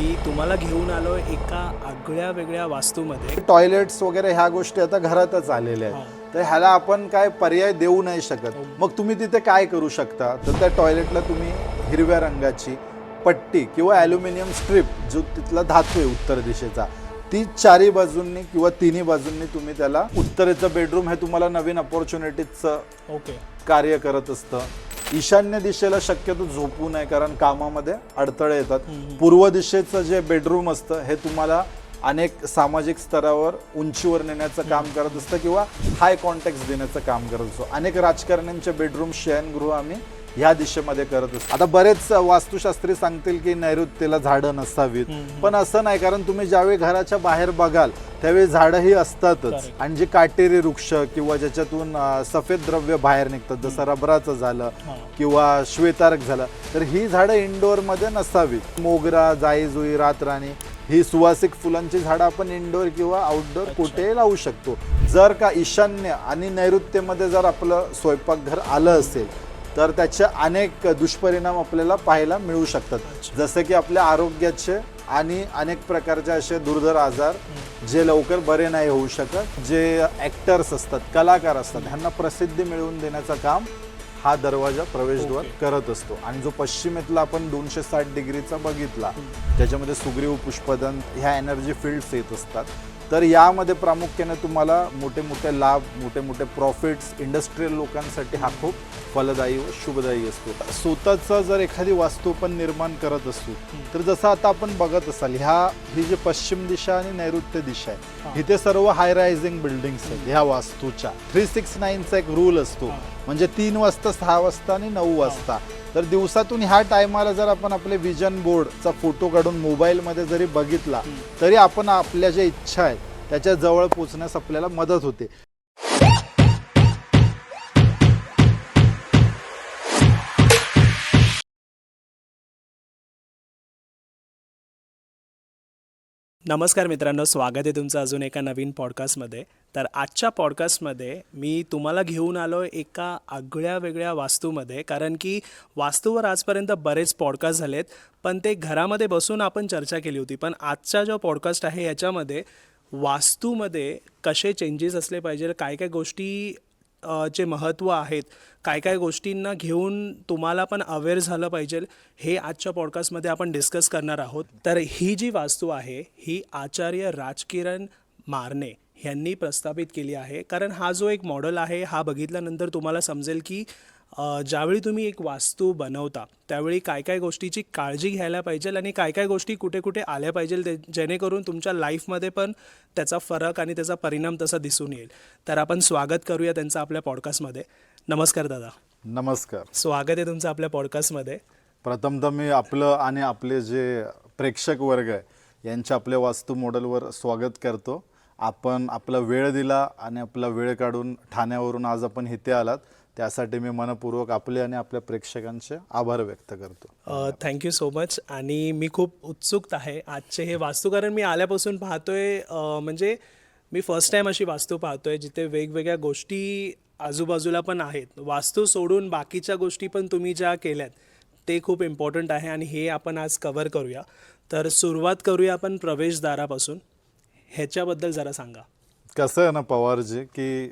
मी तुम्हाला घेऊन आलो एका आगळ्या वेगळ्या वास्तूमध्ये. टॉयलेट्स वगैरे ह्या गोष्टी आता घरातच आलेल्या आहेत, तर ह्याला आपण काय पर्याय देऊ नाही शकत. मग तुम्ही तिथे काय करू शकता, तर त्या टॉयलेटला तुम्ही हिरव्या रंगाची पट्टी किंवा ॲल्युमिनियम स्ट्रिप, जो तिथला धातू आहे उत्तर दिशेचा, ती चारी बाजूंनी किंवा तिन्ही बाजूंनी तुम्ही त्याला, उत्तरेचं बेडरूम हे तुम्हाला नवीन अपॉर्च्युनिटीजचं कार्य करत असतं. ईशान्य दिशेला शक्यतो झोपू नये, कारण कामामध्ये अडथळे येतात. पूर्व दिशेचं जे बेडरूम असतं हे तुम्हाला अनेक सामाजिक स्तरावर उंचीवर नेण्याचं काम करत असतं किंवा हाय कॉन्टॅक्ट देण्याचं काम करत असतो. अनेक राजकारण्यांचे बेडरूम, शयनगृह आम्ही ह्या दिशेमध्ये करत असतो. आता बरेच वास्तुशास्त्री सांगतील की नैऋत्येला झाडं नसावीत, पण असं नाही, कारण तुम्ही ज्यावेळी घराच्या बाहेर बघाल त्यावेळी झाडंही असतातच. आणि जे काटेरी वृक्ष किंवा ज्याच्यातून सफेद द्रव्य बाहेर निघतात, जसं रबराचं झालं किंवा श्वेतारक झालं, तर ही झाडं इंडोअरमध्ये नसावीत. मोगरा, जाईजुई, रातराणी ही सुवासिक फुलांची झाडं आपण इंडोर किंवा आउटडोर कुठेही लावू शकतो. जर का ईशान्य आणि नैऋत्येमध्ये जर आपलं स्वयंपाकघर आलं असेल तर त्याचे अनेक दुष्परिणाम आपल्याला पाहायला मिळू शकतात, जसं की आपल्या आरोग्याचे आणि अनेक प्रकारचे असे दुर्धर आजार जे लवकर बरे नाही होऊ शकत. जे ॲक्टर्स असतात, कलाकार असतात, ह्यांना प्रसिद्धी मिळवून देण्याचं काम हा दरवाजा, प्रवेशद्वार करत असतो. आणि जो पश्चिमेतला आपण 260 डिग्रीचा बघितला, त्याच्यामध्ये सुग्रीव, पुष्पदंत ह्या एनर्जी फील्ड्स येत असतात. तर यामध्ये प्रामुख्याने तुम्हाला मोठे मोठे लाभ, मोठे मोठे प्रॉफिट्स इंडस्ट्रियल लोकांसाठी हा खूप फलदायी व शुभदायी असतो. स्वतःचं जर एखादी वास्तू आपण निर्माण करत असू, तर जसं आता आपण बघत असाल, ही जी पश्चिम दिशा आणि नैऋत्य दिशा आहे, इथे सर्व हाय रायझिंग बिल्डिंग्स आहेत. ह्या वास्तूच्या 369चा एक रूल असतो, म्हणजे 3 वाजता, 6 वाजता आणि 9 वाजता. तर दिवसातून ह्या टायमाला जर आपण आपले विजन बोर्डचा फोटो काढून मोबाईलमध्ये जरी बघितला, तरी आपण आपल्या ज्या इच्छा आहेत त्याच्या जवळ पोहोचण्यास आपल्याला मदत होते. नमस्कार मित्रांनो, स्वागत आहे तुमचं अजून एका नवीन पॉडकास्टमध्ये. तर आजच्या पॉडकास्टमध्ये मी तुम्हाला घेऊन आलो एका आगळ्या वेगळ्या वास्तूमध्ये, कारण की वास्तूवर आजपर्यंत बरेच पॉडकास्ट झालेत, पण ते घरामध्ये बसून आपण चर्चा केली होती. पण आजचा जो पॉडकास्ट आहे याच्यामध्ये वास्तूमध्ये कसे चेंजेस असले पाहिजे, काय काय गोष्टी चे महत्त्व आहेत, काय काय गोष्टींना घेऊन तुम्हाला पण अवेअर झालं पाहिजे, हे आजच्या पॉडकास्टमध्ये आपण डिस्कस करणार आहोत. तर ही जी वास्तू आहे ही आचार्य राजकिरण मारणे यांनी प्रस्थापित केली आहे. कारण हा जो एक मॉडेल आहे हा बघितल्यानंतर तुम्हाला समजेल की ज्यावेळी तुम्ही एक वास्तू बनवता त्यावेळी काय काय गोष्टीची काळजी घ्यायला पाहिजे आणि काय काय गोष्टी कुठे कुठे आल्या पाहिजे, जेणेकरून तुमच्या लाईफमध्ये पण त्याचा फरक आणि त्याचा परिणाम तसा दिसून येईल. तर आपण स्वागत करूया त्यांचं आपल्या पॉडकास्टमध्ये. नमस्कार दादा. नमस्कार, स्वागत आहे तुमचं आपल्या पॉडकास्टमध्ये. प्रथमतः मी आपलं आणि आपले जे प्रेक्षक वर्ग आहे यांच्या आपल्या वास्तू मॉडेलवर स्वागत करतो. आपण आपला वेळ दिला आणि आपला वेळ काढून ठाण्यावरून आज आपण इथे आलात, त्यासाठी मी मनपूर्वक आपले आणि आपल्या प्रेक्षकांचे आभार व्यक्त करतो. Thank you so much. आणि मी खूप उत्सुक आहे आजचे हे वास्तू, कारण मी आल्यापासून पाहतोय, म्हणजे मी फर्स्ट टाईम अशी वास्तू पाहतोय जिथे वेगवेगळ्या गोष्टी आजूबाजूला पण आहेत. वास्तू सोडून बाकीच्या गोष्टी पण तुम्ही ज्या केल्यात ते खूप इम्पॉर्टंट आहे आणि हे आपण आज कव्हर करूया. तर सुरुवात करूया आपण प्रवेशद्वारापासून. ह्याच्याबद्दल जरा सांगा. कसं आहे ना पवारजी, की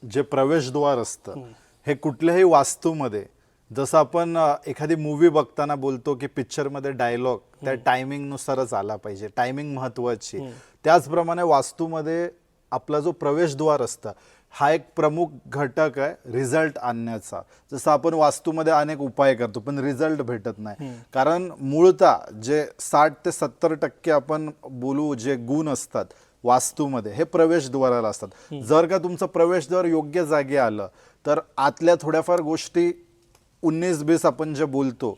जे प्रवेशद्वार असतं हे कुठल्याही वास्तूमध्ये, जसं आपण एखादी मूवी बघताना बोलतो की पिक्चरमध्ये डायलॉग त्या टायमिंगनुसारच आला पाहिजे, टायमिंग महत्त्वाची, त्याचप्रमाणे वास्तूमध्ये आपला जो प्रवेशद्वार असतं हा एक प्रमुख घटक आहे रिझल्ट आणण्याचा. जसं आपण वास्तूमध्ये अनेक उपाय करतो पण रिझल्ट भेटत नाही, कारण मूळतः जे 60 ते 70% आपण बोलू जे गुण असतात वास्तूमध्ये हे प्रवेशद्वाराला असतात. जर का तुमचं प्रवेशद्वार योग्य जागी आलं तर आतल्या थोड्याफार गोष्टी 19-20 आपण जे बोलतो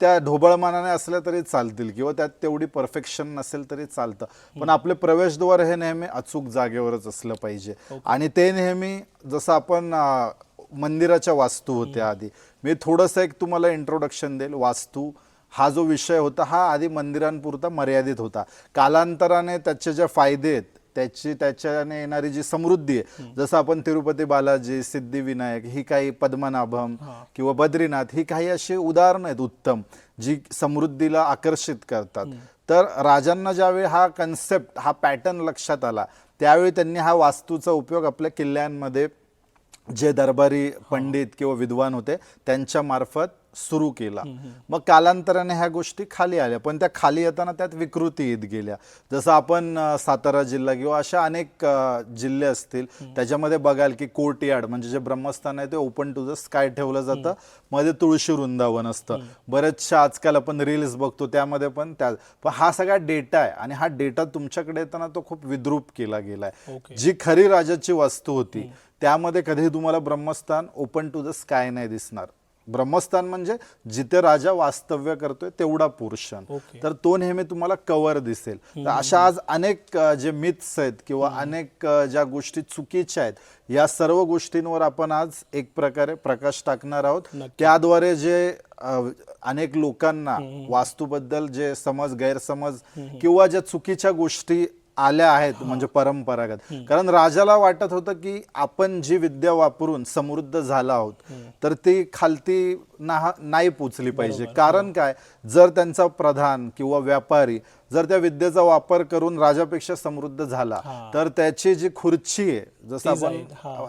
त्या ढोबळमानाने असल्या तरी चालतील किंवा त्यात तेवढी परफेक्शन नसेल तरी चालतं, पण आपले प्रवेशद्वार हे नेहमी अचूक जागेवरच असलं पाहिजे. आणि ते नेहमी, जसं आपण मंदिराच्या वास्तू होत्या आधी, मी थोडंसं एक तुम्हाला इंट्रोडक्शन देईल. वास्तू हा जो विषय होता हा आधी मंदिरांपुरता मर्यादित होता. कालांतराने त्याचे जे फायदे आहेत त्याच्याने येणारी जी समृद्धी आहे, जसं आपण तिरुपती बालाजी, सिद्धिविनायक, ही काही पद्मनाभम किंवा बद्रीनाथ, ही काही अशी उदाहरणं आहेत उत्तम जी समृद्धीला आकर्षित करतात. तर राजांना ज्यावेळी हा कन्सेप्ट, हा पॅटर्न लक्षात आला, त्यावेळी त्यांनी हा वास्तूचा उपयोग आपल्या किल्ल्यांमध्ये जे दरबारी पंडित किंवा विद्वान होते त्यांच्या मार्फत सुरू केला. मग कालांतराने ह्या गोष्टी खाली आल्या, पण त्या खाली येताना त्यात विकृती येत गेल्या. जसं आपण सातारा जिल्हा किंवा अशा अनेक जिल्हे असतील, त्याच्यामध्ये बघाल की कोर्टयार्ड म्हणजे जे ब्रह्मस्थान आहे ते ओपन टू द स्काय ठेवलं जातं, मध्ये तुळशी वृंदावन असतं. बरेचशा आजकाल आपण रील्स बघतो त्यामध्ये पण हा सगळा डेटा आहे आणि हा डेटा तुमच्याकडे येताना तो खूप विद्रूप केला गेलाय. जी खरी राजाची वास्तू होती त्यामध्ये कधी तुम्हाला ब्रह्मस्थान ओपन टू द स्काय नाही दिसणार. ब्रह्मस्थान म्हणजे जिथे राजा वास्तव्य करतोय तेवढा पोर्शन, तर तो नेहमी तुम्हाला कव्हर दिसेल. तर अशा आज अनेक जे मिथ्स आहेत किंवा अनेक ज्या गोष्टी चुकीच्या आहेत, या सर्व गोष्टींवर आपण आज एक प्रकारे प्रकाश टाकणार आहोत. त्याद्वारे जे अनेक लोकांना वास्तूबद्दल जे गैरसमज किंवा ज्या चुकीच्या गोष्टी आल्या आहेत म्हणजे परंपरागत, कारण राजाला वाटत होतं की आपण जी विद्या वापरून समृद्ध झाला आहोत तर ती खालती नाही पोचली पाहिजे. कारण काय, जर त्यांचा प्रधान किंवा व्यापारी जर त्या विद्येचा वापर करून राजापेक्षा समृद्ध झाला तर त्याची जी खुर्ची आहे, जसं आपण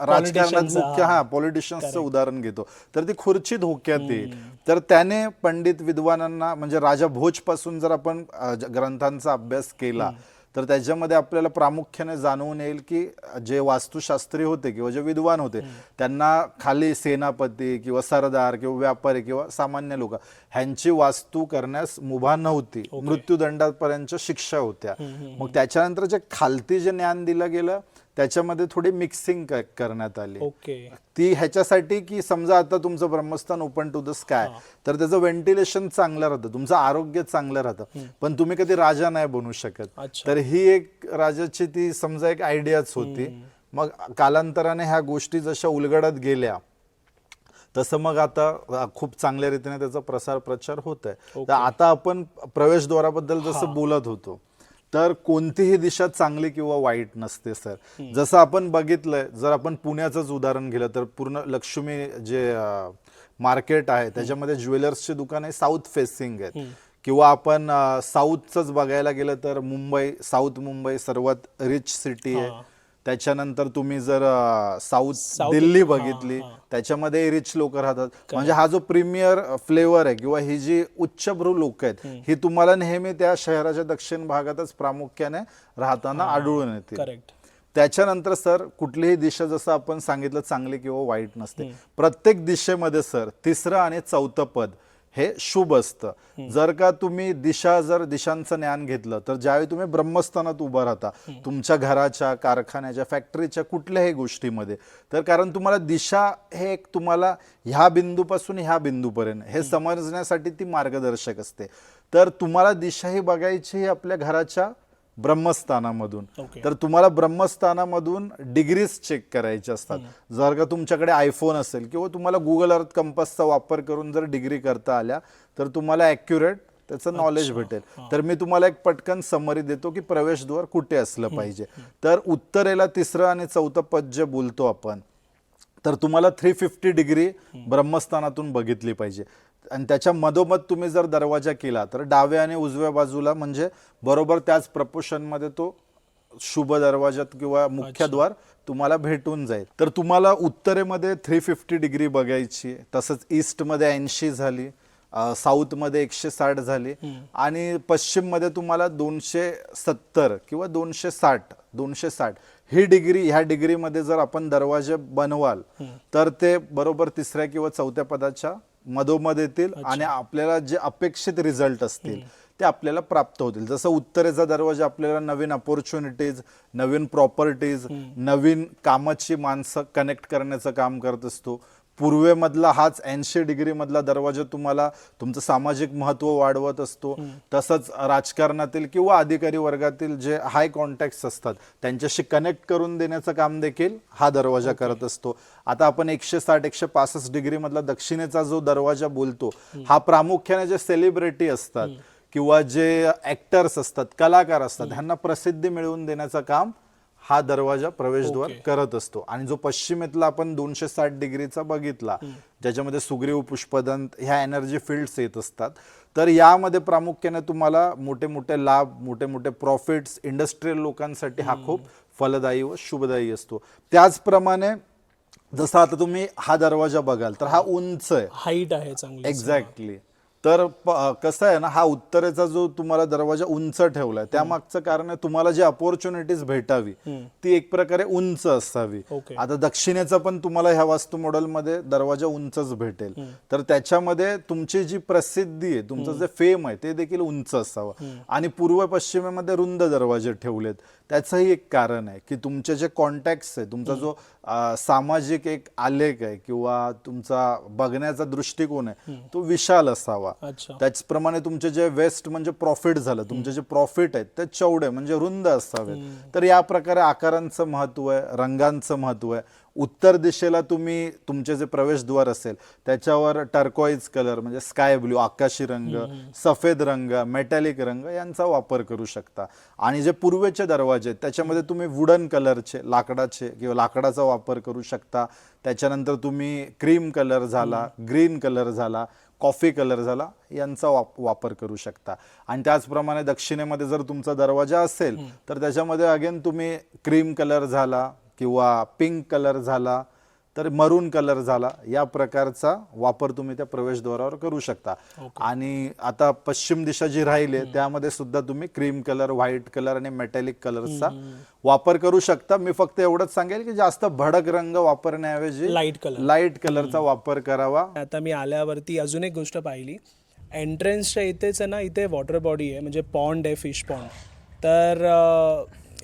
राजकारणात मुख्य पॉलिटिशियन्सचं उदाहरण घेतो, तर ती खुर्ची धोक्यात येईल. तर त्याने पंडित विद्वानांना म्हणजे राजा भोज पासून जर आपण ग्रंथांचा अभ्यास केला तर त्याच्यामध्ये आपल्याला प्रामुख्याने जाणवून येईल की जे वास्तुशास्त्री होते किंवा जे विद्वान होते त्यांना खाली सेनापती किंवा सरदार किंवा व्यापारी किंवा सामान्य लोक ह्यांची वास्तू करण्यास मुभा नव्हती. मृत्यूदंडापर्यंत शिक्षा होत्या. मग त्याच्यानंतर जे खालती जे ज्ञान दिलं गेलं त्याच्यामध्ये थोडी मिक्सिंग करण्यात आली. ती ह्याच्यासाठी की समजा आता तुमचं ब्रह्मस्थान ओपन टू द स्काय तर त्याचं व्हेंटिलेशन चांगलं राहतं, तुमचं आरोग्य चांगलं राहतं, पण तुम्ही कधी राजा नाही बनू शकत. तर ही एक राजाची ती समजा एक आयडियाच होती. मग कालांतराने ह्या गोष्टी जशा उलगडत गेल्या तसं मग आता खूप चांगल्या रीतीने त्याचा प्रसार प्रचार होत आहे. तर आता आपण प्रवेशद्वाराबद्दल जसं बोलत होतो, तर कोणतीही दिशा चांगली किंवा वाईट नसते सर. जसं आपण बघितलंय, जर आपण पुण्याचंच उदाहरण घेलं तर पूर्ण लक्ष्मी जे मार्केट आहे त्याच्यामध्ये ज्वेलर्सचे दुकान आहे साऊथ फेसिंग आहेत. किंवा आपण साऊथच बघायला गेलं तर साऊथ मुंबई सर्वात रिच सिटी आहे. त्याच्यानंतर तुम्ही जर साऊथ दिल्ली बघितली त्याच्यामध्ये रिच लोक राहतात. म्हणजे हा जो प्रीमियर फ्लेवर आहे किंवा ही जी उच्चभ्रू लोक आहेत ही तुम्हाला नेहमी त्या शहराच्या दक्षिण भागातच प्रामुख्याने राहताना आढळून येते. त्याच्यानंतर सर कुठलीही दिशा जसं आपण सांगितलं चांगली किंवा वाईट नसते. प्रत्येक दिशेमध्ये सर तिसरं आणि चौथं पद हे शुभ असतं. जर का तुम्ही दिशांचं ज्ञान घेतलं तर ज्यावेळी तुम्ही ब्रह्मस्थानात उभं राहता तुमच्या घराच्या, कारखान्याच्या, फॅक्टरीच्या कुठल्याही गोष्टीमध्ये, तर कारण तुम्हाला दिशा हे एक तुम्हाला ह्या बिंदूपासून ह्या बिंदूपर्यंत हे समजण्यासाठी ती मार्गदर्शक असते. तर तुम्हाला दिशा ही बघायची ही आपल्या घराच्या ब्रह्मस्थानामधून. तर तुम्हाला ब्रह्मस्थानामधून डिग्रीज चेक करायचे असतात. जर का तुमच्याकडे आयफोन असेल किंवा तुम्हाला गुगल अर्थ कंपासचा वापर करून जर डिग्री करता आल्या तर तुम्हाला ॲक्युरेट त्याचं नॉलेज भेटेल. तर मी तुम्हाला एक पटकन समरी देतो की प्रवेशद्वार कुठे असलं पाहिजे. तर उत्तरेला तिसरं आणि चौथं पद जे बोलतो आपण, तर तुम्हाला 350 डिग्री ब्रह्मस्थानातून बघितली पाहिजे. आणि त्याच्या मधोमध तुम्ही जर दरवाजा केला तर डाव्या आणि उजव्या बाजूला म्हणजे बरोबर त्याच प्रपोर्शनमध्ये तो शुभ दरवाजात किंवा मुख्यद्वार तुम्हाला भेटून जाईल. तर तुम्हाला उत्तरेमध्ये 350 डिग्री बघायची, तसंच ईस्टमध्ये 80 झाली, साऊथमध्ये 160 झाली आणि पश्चिममध्ये तुम्हाला 270 किंवा 260 ही डिग्री, ह्या डिग्रीमध्ये जर आपण दरवाजे बनवाल तर ते बरोबर तिसऱ्या किंवा चौथ्या पदाच्या मधोमध येतील आणि आपल्याला जे अपेक्षित रिझल्ट असतील ते आपल्याला प्राप्त होतील. जसं उत्तरेचा दरवाजा आपल्याला नवीन अपॉर्च्युनिटीज, नवीन प्रॉपर्टीज, नवीन कामाची माणसं कनेक्ट करण्याचं काम करत असतो. पूर्वेमधला हाच 80 डिग्री मधला दरवाजा तुम्हाला तुमचं सामाजिक महत्व वाढवत असतो. तसंच राजकारणातील किंवा अधिकारी वर्गातील जे हाय कॉन्टॅक्ट्स असतात त्यांच्याशी कनेक्ट करून देण्याचं काम देखील हा दरवाजा करत असतो. आता आपण 160-165 डिग्री मधला दक्षिणेचा जो दरवाजा बोलतो हा प्रामुख्याने जे सेलिब्रिटी असतात किंवा जे ऍक्टर्स असतात, कलाकार असतात, ह्यांना प्रसिद्धी मिळवून देण्याचं काम हा दरवाजा प्रवेशद्वार ओके. करत असतो. आणि जो पश्चिमेतला आपण 260 डिग्रीचा बघितला, ज्याच्यामध्ये सुग्रीव पुष्पदंत ह्या एनर्जी फील्ड्स येत असतात, तर यामध्ये प्रामुख्याने तुम्हाला मोठे मोठे लाभ, मोठे मोठे प्रॉफिट्स, इंडस्ट्रियल लोकांसाठी हा खूप फलदायी व शुभदायी असतो. त्याचप्रमाणे जसं आता तुम्ही हा दरवाजा बघाल तर हा उंच आहे, हाईट आहे चांगली. एक्झॅक्टली. तर कसं आहे ना, हा उत्तरेचा जो तुम्हाला दरवाजा उंच ठेवलाय त्यामागचं कारण आहे तुम्हाला जी अपॉर्च्युनिटीज भेटावी ती एक प्रकारे उंच असावी. ओके. आता दक्षिणेचा पण तुम्हाला ह्या वास्तू मॉडेलमध्ये दरवाजा उंचच भेटेल, तर त्याच्यामध्ये तुमची जी प्रसिद्धी आहे, तुमचं जे फेम आहे ते देखील उंच असावं. आणि पूर्व पश्चिमेमध्ये रुंद दरवाजे ठेवलेत, त्याचंही एक कारण आहे की तुमचे जे कॉन्टॅक्ट्स आहे, तुमचा जो सामाजिक एक आलेख आहे किंवा तुमचा बघण्याचा दृष्टिकोन आहे तो विशाल असावा. अच्छा. त्याचप्रमाणे तुमचे जे वेस्ट म्हणजे प्रॉफिट झालं, तुमचे जे प्रॉफिट आहेत ते चौडे म्हणजे रुंद असावेत. तर या प्रकारे आकारांचं महत्व आहे, रंगांचं महत्व आहे. उत्तर दिशेला तुम्ही तुमचे जे प्रवेशद्वार असेल त्याच्यावर टर्कोइज कलर म्हणजे स्काय ब्लू, आकाशी रंग, सफेद रंग, मेटॅलिक रंग यांचा वापर करू शकता. आणि जे पूर्वेचे दरवाजे आहेत त्याच्यामध्ये तुम्ही वुडन कलरचे, लाकडाचे किंवा लाकडाचा वापर करू शकता. त्याच्यानंतर तुम्ही क्रीम कलर झाला, ग्रीन कलर झाला, कॉफी कलर झाला यांचा वापर करू शकता. आणि त्याचप्रमाणे दक्षिणेमध्ये जर तुमचा दरवाजा असेल तर त्याच्यामध्ये अगेन तुम्ही क्रीम कलर झाला किंवा पिंक कलर झाला, तर मरून कलर झाला, या प्रकारचा वापर तुम्ही त्या प्रवेशद्वारावर करू शकता. आणि आता पश्चिम दिशा जी राहिली त्यामध्ये सुद्धा तुम्ही क्रीम कलर, व्हाईट कलर आणि मेटॅलिक कलरचा वापर करू शकता. मी फक्त एवढंच सांगेल की जास्त भडक रंग वापरण्याऐवजी लाईट कलरचा वापर करावा. आता मी आल्यावरती अजून एक गोष्ट पाहिली, एंट्रन्सच्या इथेच आहे ना, इथे वॉटर बॉडी आहे म्हणजे पॉन्ड आहे, फिश पॉन्ड. तर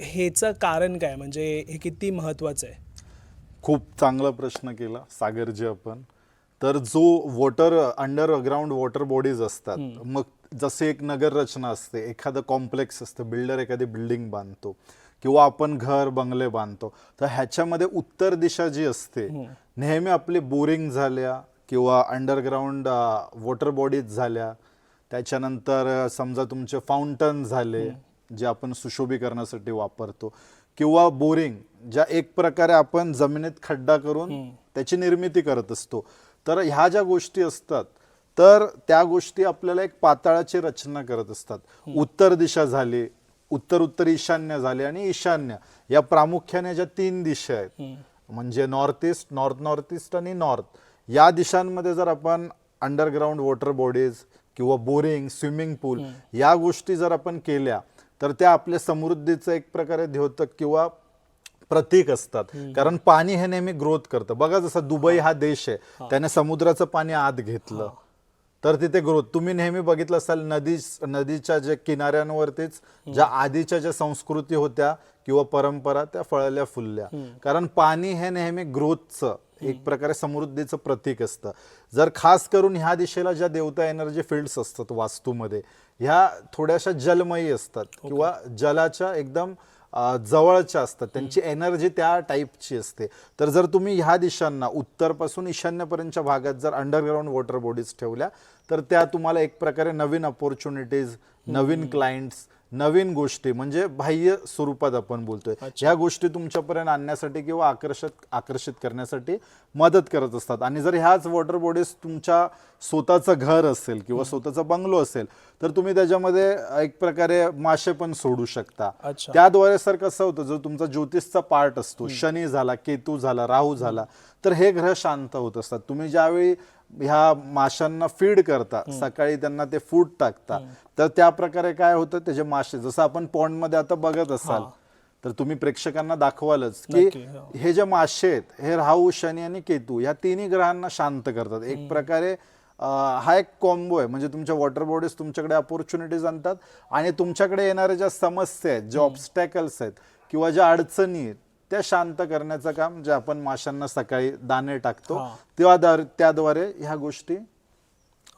ह्याचं कारण काय, म्हणजे हे किती महत्वाचं आहे? खूप चांगला प्रश्न केला सागरजी आपण. तर जो वॉटर अंडरग्राऊंड वॉटर बॉडीज असतात, मग जसे एक नगर रचना असते, एखादं कॉम्प्लेक्स असतं, बिल्डर एखादी बिल्डिंग बांधतो किंवा आपण घर बंगले बांधतो, तर ह्याच्यामध्ये उत्तर दिशा जी असते नेहमी आपली बोरिंग झाल्या किंवा अंडरग्राऊंड वॉटर बॉडीज झाल्या, त्याच्यानंतर समजा तुमचे फाउंटन झाले जे आपण सुशोभीकरणासाठी वापरतो, किंवा बोरिंग ज्या एक प्रकारे आपण जमिनीत खड्डा करून त्याची निर्मिती करत असतो, तर ह्या ज्या गोष्टी असतात तर त्या गोष्टी आपल्याला एक पाताळाची रचना करत असतात. उत्तर दिशा झाली, उत्तर उत्तर ईशान्य झाले आणि ईशान्य, या प्रामुख्याने ज्या 3 दिशा आहेत म्हणजे नॉर्थ ईस्ट, नॉर्थ ईस्ट आणि नॉर्थ, या दिशांमध्ये जर आपण अंडरग्राऊंड वॉटर बॉडीज किंवा बोरिंग, स्विमिंग पूल या गोष्टी जर आपण केल्या तर त्या आपल्या समृद्धीचं एक प्रकारे द्योतक किंवा प्रतीक असतात. कारण पाणी हे नेहमी ग्रोथ करतं. बघा जसं दुबई हा देश आहे, त्याने समुद्राचं पाणी आत घेतलं तर तिथे ग्रोथ. तुम्ही नेहमी बघितलं असाल नदीच्या जे किनाऱ्यांवरतीच ज्या आधीच्या ज्या संस्कृती होत्या किंवा परंपरा त्या फळल्या फुलल्या, कारण पाणी हे नेहमी ग्रोथचं एक प्रकारे समृद्धीचं प्रतीक असतं. जर खास करून ह्या दिशेला ज्या देवता एनर्जी फील्ड्स असतात वास्तूमध्ये, ह्या थोड्याशा जलमयी असतात किंवा जलाच्या एकदम जवळच्या असतात, त्यांची एनर्जी त्या टाईपची असते. तर जर तुम्ही ह्या दिशांना उत्तरपासून ईशान्यपर्यंतच्या भागात जर अंडरग्राऊंड वॉटर बॉडीज ठेवल्या तर त्या तुम्हाला एक प्रकारे नवीन अपॉर्च्युनिटीज, नवीन क्लायंट्स, नवीन गोष्टी म्हणजे बाह्य स्वरूपात आपण बोलतोय ह्या गोष्टी तुमच्यापर्यंत आणण्यासाठी किंवा आकर्षित करण्यासाठी मदत करत असतात. आणि जर ह्याच वॉटर बॉडीज तुमच्या स्वतःचं घर असेल किंवा स्वतःचा बंगलो असेल तर तुम्ही त्याच्यामध्ये एक प्रकारे मासे पण सोडू शकता. त्याद्वारे सर कसं होतं, जो तुमचा ज्योतिषचा पार्ट असतो, शनी झाला, केतू झाला, राहू झाला, तर हे ग्रह शांत होत असतात. तुम्ही ज्यावेळी ह्या माशांना फीड करता, सकाळी त्यांना ते फूड टाकता, तर त्या प्रकारे काय होतं, त्याचे मासे जसं आपण पॉन्ड मध्ये आता बघत असाल तर तुम्ही प्रेक्षकांना दाखवालच की हे जे मासे आहेत हे राहू, शनी आणि केतू या तिन्ही ग्रहांना शांत करतात. एक प्रकारे हा एक कॉम्बो आहे. म्हणजे तुमच्या वॉटर बॉडीज तुमच्याकडे अपॉर्च्युनिटीज आणतात आणि तुमच्याकडे येणाऱ्या ज्या समस्या आहेत, जे ऑब्स्टॅकल्स आहेत किंवा ज्या अडचणी आहेत त्या शांत करण्याचं काम, जे आपण माशांना सकाळी दाणे टाकतो तेव्हा त्याद्वारे ह्या गोष्टी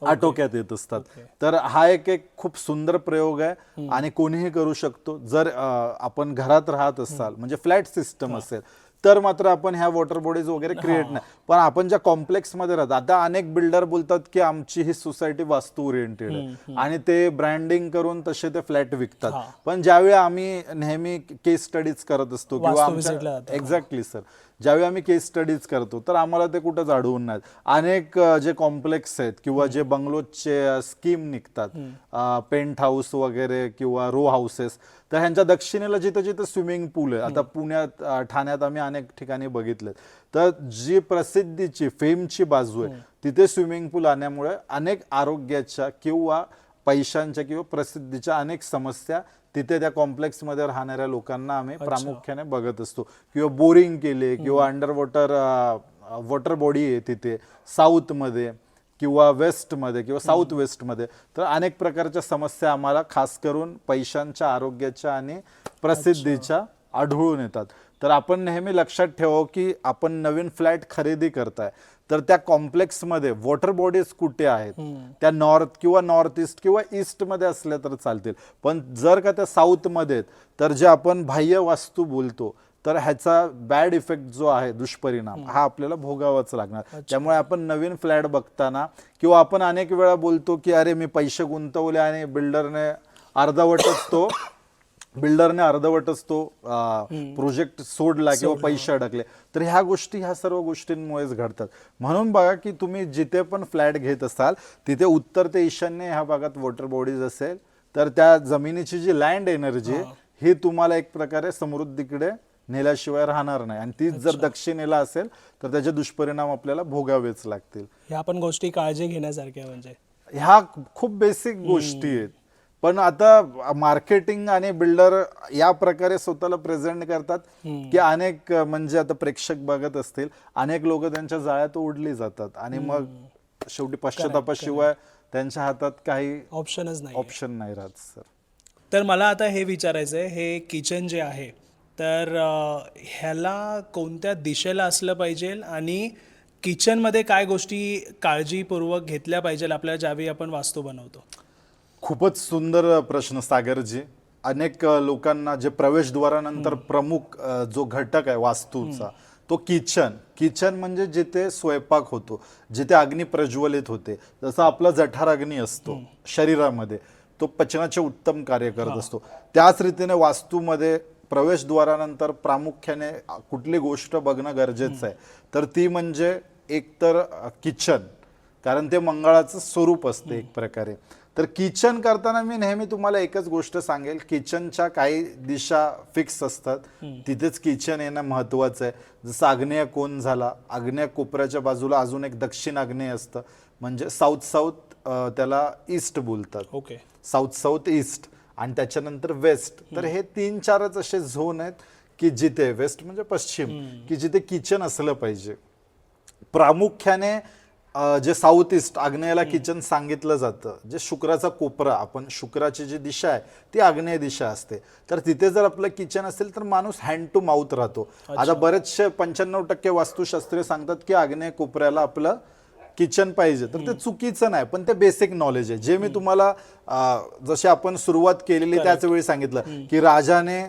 आटोक्यात येत असतात. तर हा एक खूप सुंदर प्रयोग आहे आणि कोणीही करू शकतो. जर आपण घरात राहत असाल म्हणजे फ्लॅट सिस्टम असेल उत्तर मात्र आपण ह्या वॉटर बॉडीज वगैरे क्रिएट नाही, पण आपण ज्या कॉम्प्लेक्स मध्ये राहतो, आता अनेक बिल्डर बोलतात की आमची ही सोसायटी वास्तू ओरिएंटेड आहे आणि ते ब्रँडिंग करून तसे ते फ्लॅट विकतात. पण ज्यावेळी आम्ही नेहमी केस स्टडीज करत असतो किंवा आमच्या एक्झॅक्टली सर, ज्यावेळी आम्ही केस स्टडीज करतो तर आम्हाला ते कुठंच अडवून नाहीत. अनेक जे कॉम्प्लेक्स आहेत किंवा जे बंगलोचे स्कीम निघतात, पेंट हाऊस वगैरे किंवा रो हाऊसेस, तर ह्यांच्या दक्षिणेला जिथं जिथं स्विमिंग पूल आहे, आता पुण्यात ठाण्यात आम्ही अनेक ठिकाणी बघितले, तर जी प्रसिद्धीची फेमची बाजू आहे तिथे स्विमिंग पूल आणण्यामुळे अनेक आरोग्याच्या किंवा पैशांच्या किंवा प्रसिद्धीच्या अनेक समस्या तिथे त्या कॉम्प्लेक्समध्ये राहणाऱ्या लोकांना आम्ही प्रामुख्याने बघत असतो. किंवा बोरिंग केले किंवा अंडर वॉटर बॉडी आहे तिथे साऊथमध्ये किंवा वेस्टमध्ये किंवा साऊथ वेस्टमध्ये, तर अनेक प्रकारच्या समस्या आम्हाला खास करून पैशांच्या, आरोग्याच्या आणि प्रसिद्धीच्या आढळून येतात. तर आपण नेहमी लक्षात ठेवावं की आपण नवीन फ्लॅट खरेदी करताय तर त्या कॉम्प्लेक्समध्ये वॉटर बॉडीज कुठे आहेत, त्या नॉर्थ किंवा नॉर्थ ईस्ट किंवा ईस्टमध्ये असल्या तर चालतील, पण जर का त्या साऊथमध्ये तर जे आपण बाह्य वास्तू बोलतो तर ह्याचा बॅड इफेक्ट जो आहे, दुष्परिणाम हा आपल्याला भोगावाच लागणार. त्यामुळे आपण नवीन फ्लॅट बघताना किंवा आपण अनेक वेळा बोलतो की अरे मी पैसे गुंतवले आणि बिल्डरने अर्धवटच तो प्रोजेक्ट सोडला किंवा पैसे अडकले, तर ह्या सर्व गोष्टींमुळेच घडतात. म्हणून बघा की तुम्ही जिथे पण फ्लॅट घेत असाल तिथे उत्तर ते ईशान्य ह्या भागात वॉटर बॉडीज असेल तर त्या जमिनीची जी लँड एनर्जी ही तुम्हाला एक प्रकारे समृद्धीकडे नेल्याशिवाय राहणार नाही, आणि तीच जर दक्षिणेला असेल तर त्याचे दुष्परिणाम आपल्याला भोगावेच लागतील. ह्या पण गोष्टी काळजी घेण्यासारख्या, म्हणजे ह्या खूप बेसिक गोष्टी आहेत. पण आता मार्केटिंग आणि बिल्डर या प्रकारे स्वतःला प्रेझेंट करतात की अनेक, म्हणजे आता प्रेक्षक बघत असतील, अनेक लोक त्यांच्या जाळ्यात ओढली जातात आणि मग शेवटी पश्चातापाशिवाय त्यांच्या हातात काही ऑप्शन नाही राहत. सर, तर मला आता हे विचारायचं आहे, हे किचन जे आहे तर ह्याला कोणत्या दिशेला असलं पाहिजे आणि किचनमध्ये काय गोष्टी काळजीपूर्वक घेतल्या पाहिजे आपल्याला ज्यावेळी आपण वास्तू बनवतो? खूपच सुंदर प्रश्न सागरजी. अनेक लोकांना जे प्रवेशद्वारानंतर प्रमुख जो घटक आहे वास्तूचा तो किचन म्हणजे जिथे स्वयंपाक होतो, जिथे अग्नी प्रज्वलित होते. जसं आपला जठार अग्नी असतो शरीरामध्ये, तो पचनाचे उत्तम कार्य करत असतो, त्याच रीतीने वास्तूमध्ये प्रवेशद्वारानंतर प्रामुख्याने कुठली गोष्ट बघणं गरजेचं आहे तर ती म्हणजे एकतर किचन, कारण ते मंगळाचं स्वरूप असते एक प्रकारे. तर किचन करताना मी नेहमी तुम्हाला एकच गोष्ट सांगेल, किचनच्या काही दिशा फिक्स असतात, तिथेच किचन येणं महत्वाचं आहे. जसं आग्नेय कोन झाला, आग्नेय कोपऱ्याच्या बाजूला अजून एक दक्षिण आग्नेय असतं, म्हणजे साऊथ त्याला ईस्ट बोलतात. ओके, साऊथ ईस्ट, आणि त्याच्यानंतर वेस्ट. तर हे 3-4च असे झोन आहेत की जिथे, वेस्ट म्हणजे पश्चिम, की जिथे किचन असलं पाहिजे. प्रामुख्याने जे साऊथ ईस्ट आग्नेयाला किचन सांगितलं जातं, जे शुक्राचा कोपरा, आपण शुक्राची जी दिशा आहे ती आग्नेय दिशा असते, तर तिथे जर आपलं किचन असेल तर माणूस हँड टू माउथ राहतो. आता बरेचसे 95% वास्तुशास्त्रीय सांगतात की आग्नेय कोपऱ्याला आपलं किचन पाहिजे, तर ते चुकीचं नाही, पण ते बेसिक नॉलेज आहे जे मी तुम्हाला जशी आपण सुरुवात केलेली त्याच वेळी सांगितलं की राजाने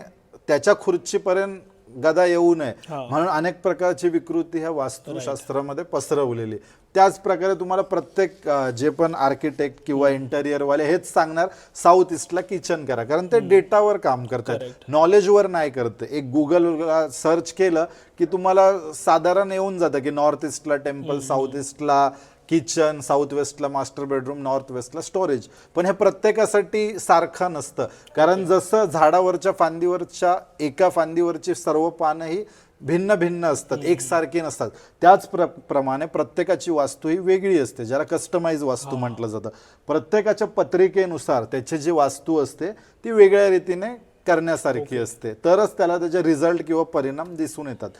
त्याच्या खुर्चीपर्यंत गदा येऊ नये म्हणून अनेक प्रकारची विकृती ह्या वास्तुशास्त्रामध्ये पसरवलेली. त्याच प्रकारे तुम्हाला प्रत्येक जे पण आर्किटेक्ट किंवा इंटेरियरवाले हेच सांगणार साऊथ ईस्टला किचन करा, कारण ते डेटावर काम करतात, नॉलेजवर नाही करत. एक गुगलला सर्च केलं की तुम्हाला साधारण येऊन जातं की नॉर्थ ईस्टला टेम्पल, साऊथ ईस्टला किचन, साऊथ वेस्टला मास्टर बेडरूम, नॉर्थ वेस्टला स्टोरेज. पण हे प्रत्येकासाठी सारखं नसतं, कारण जसं झाडावरच्या फांदीवरच्या एका फांदीवरची सर्व पानं ही भिन्न भिन्न असतात, एकसारखी नसतात. त्याच प्रमाणे प्रत्येकाची वास्तू ही वेगळी असते, ज्याला कस्टमाइज वास्तू म्हटलं जातं. प्रत्येकाच्या पत्रिकेनुसार त्याची जी वास्तू असते ती वेगळ्या रीतीने करण्यासारखी असते, तरच त्याला त्याचे रिझल्ट किंवा परिणाम दिसून येतात.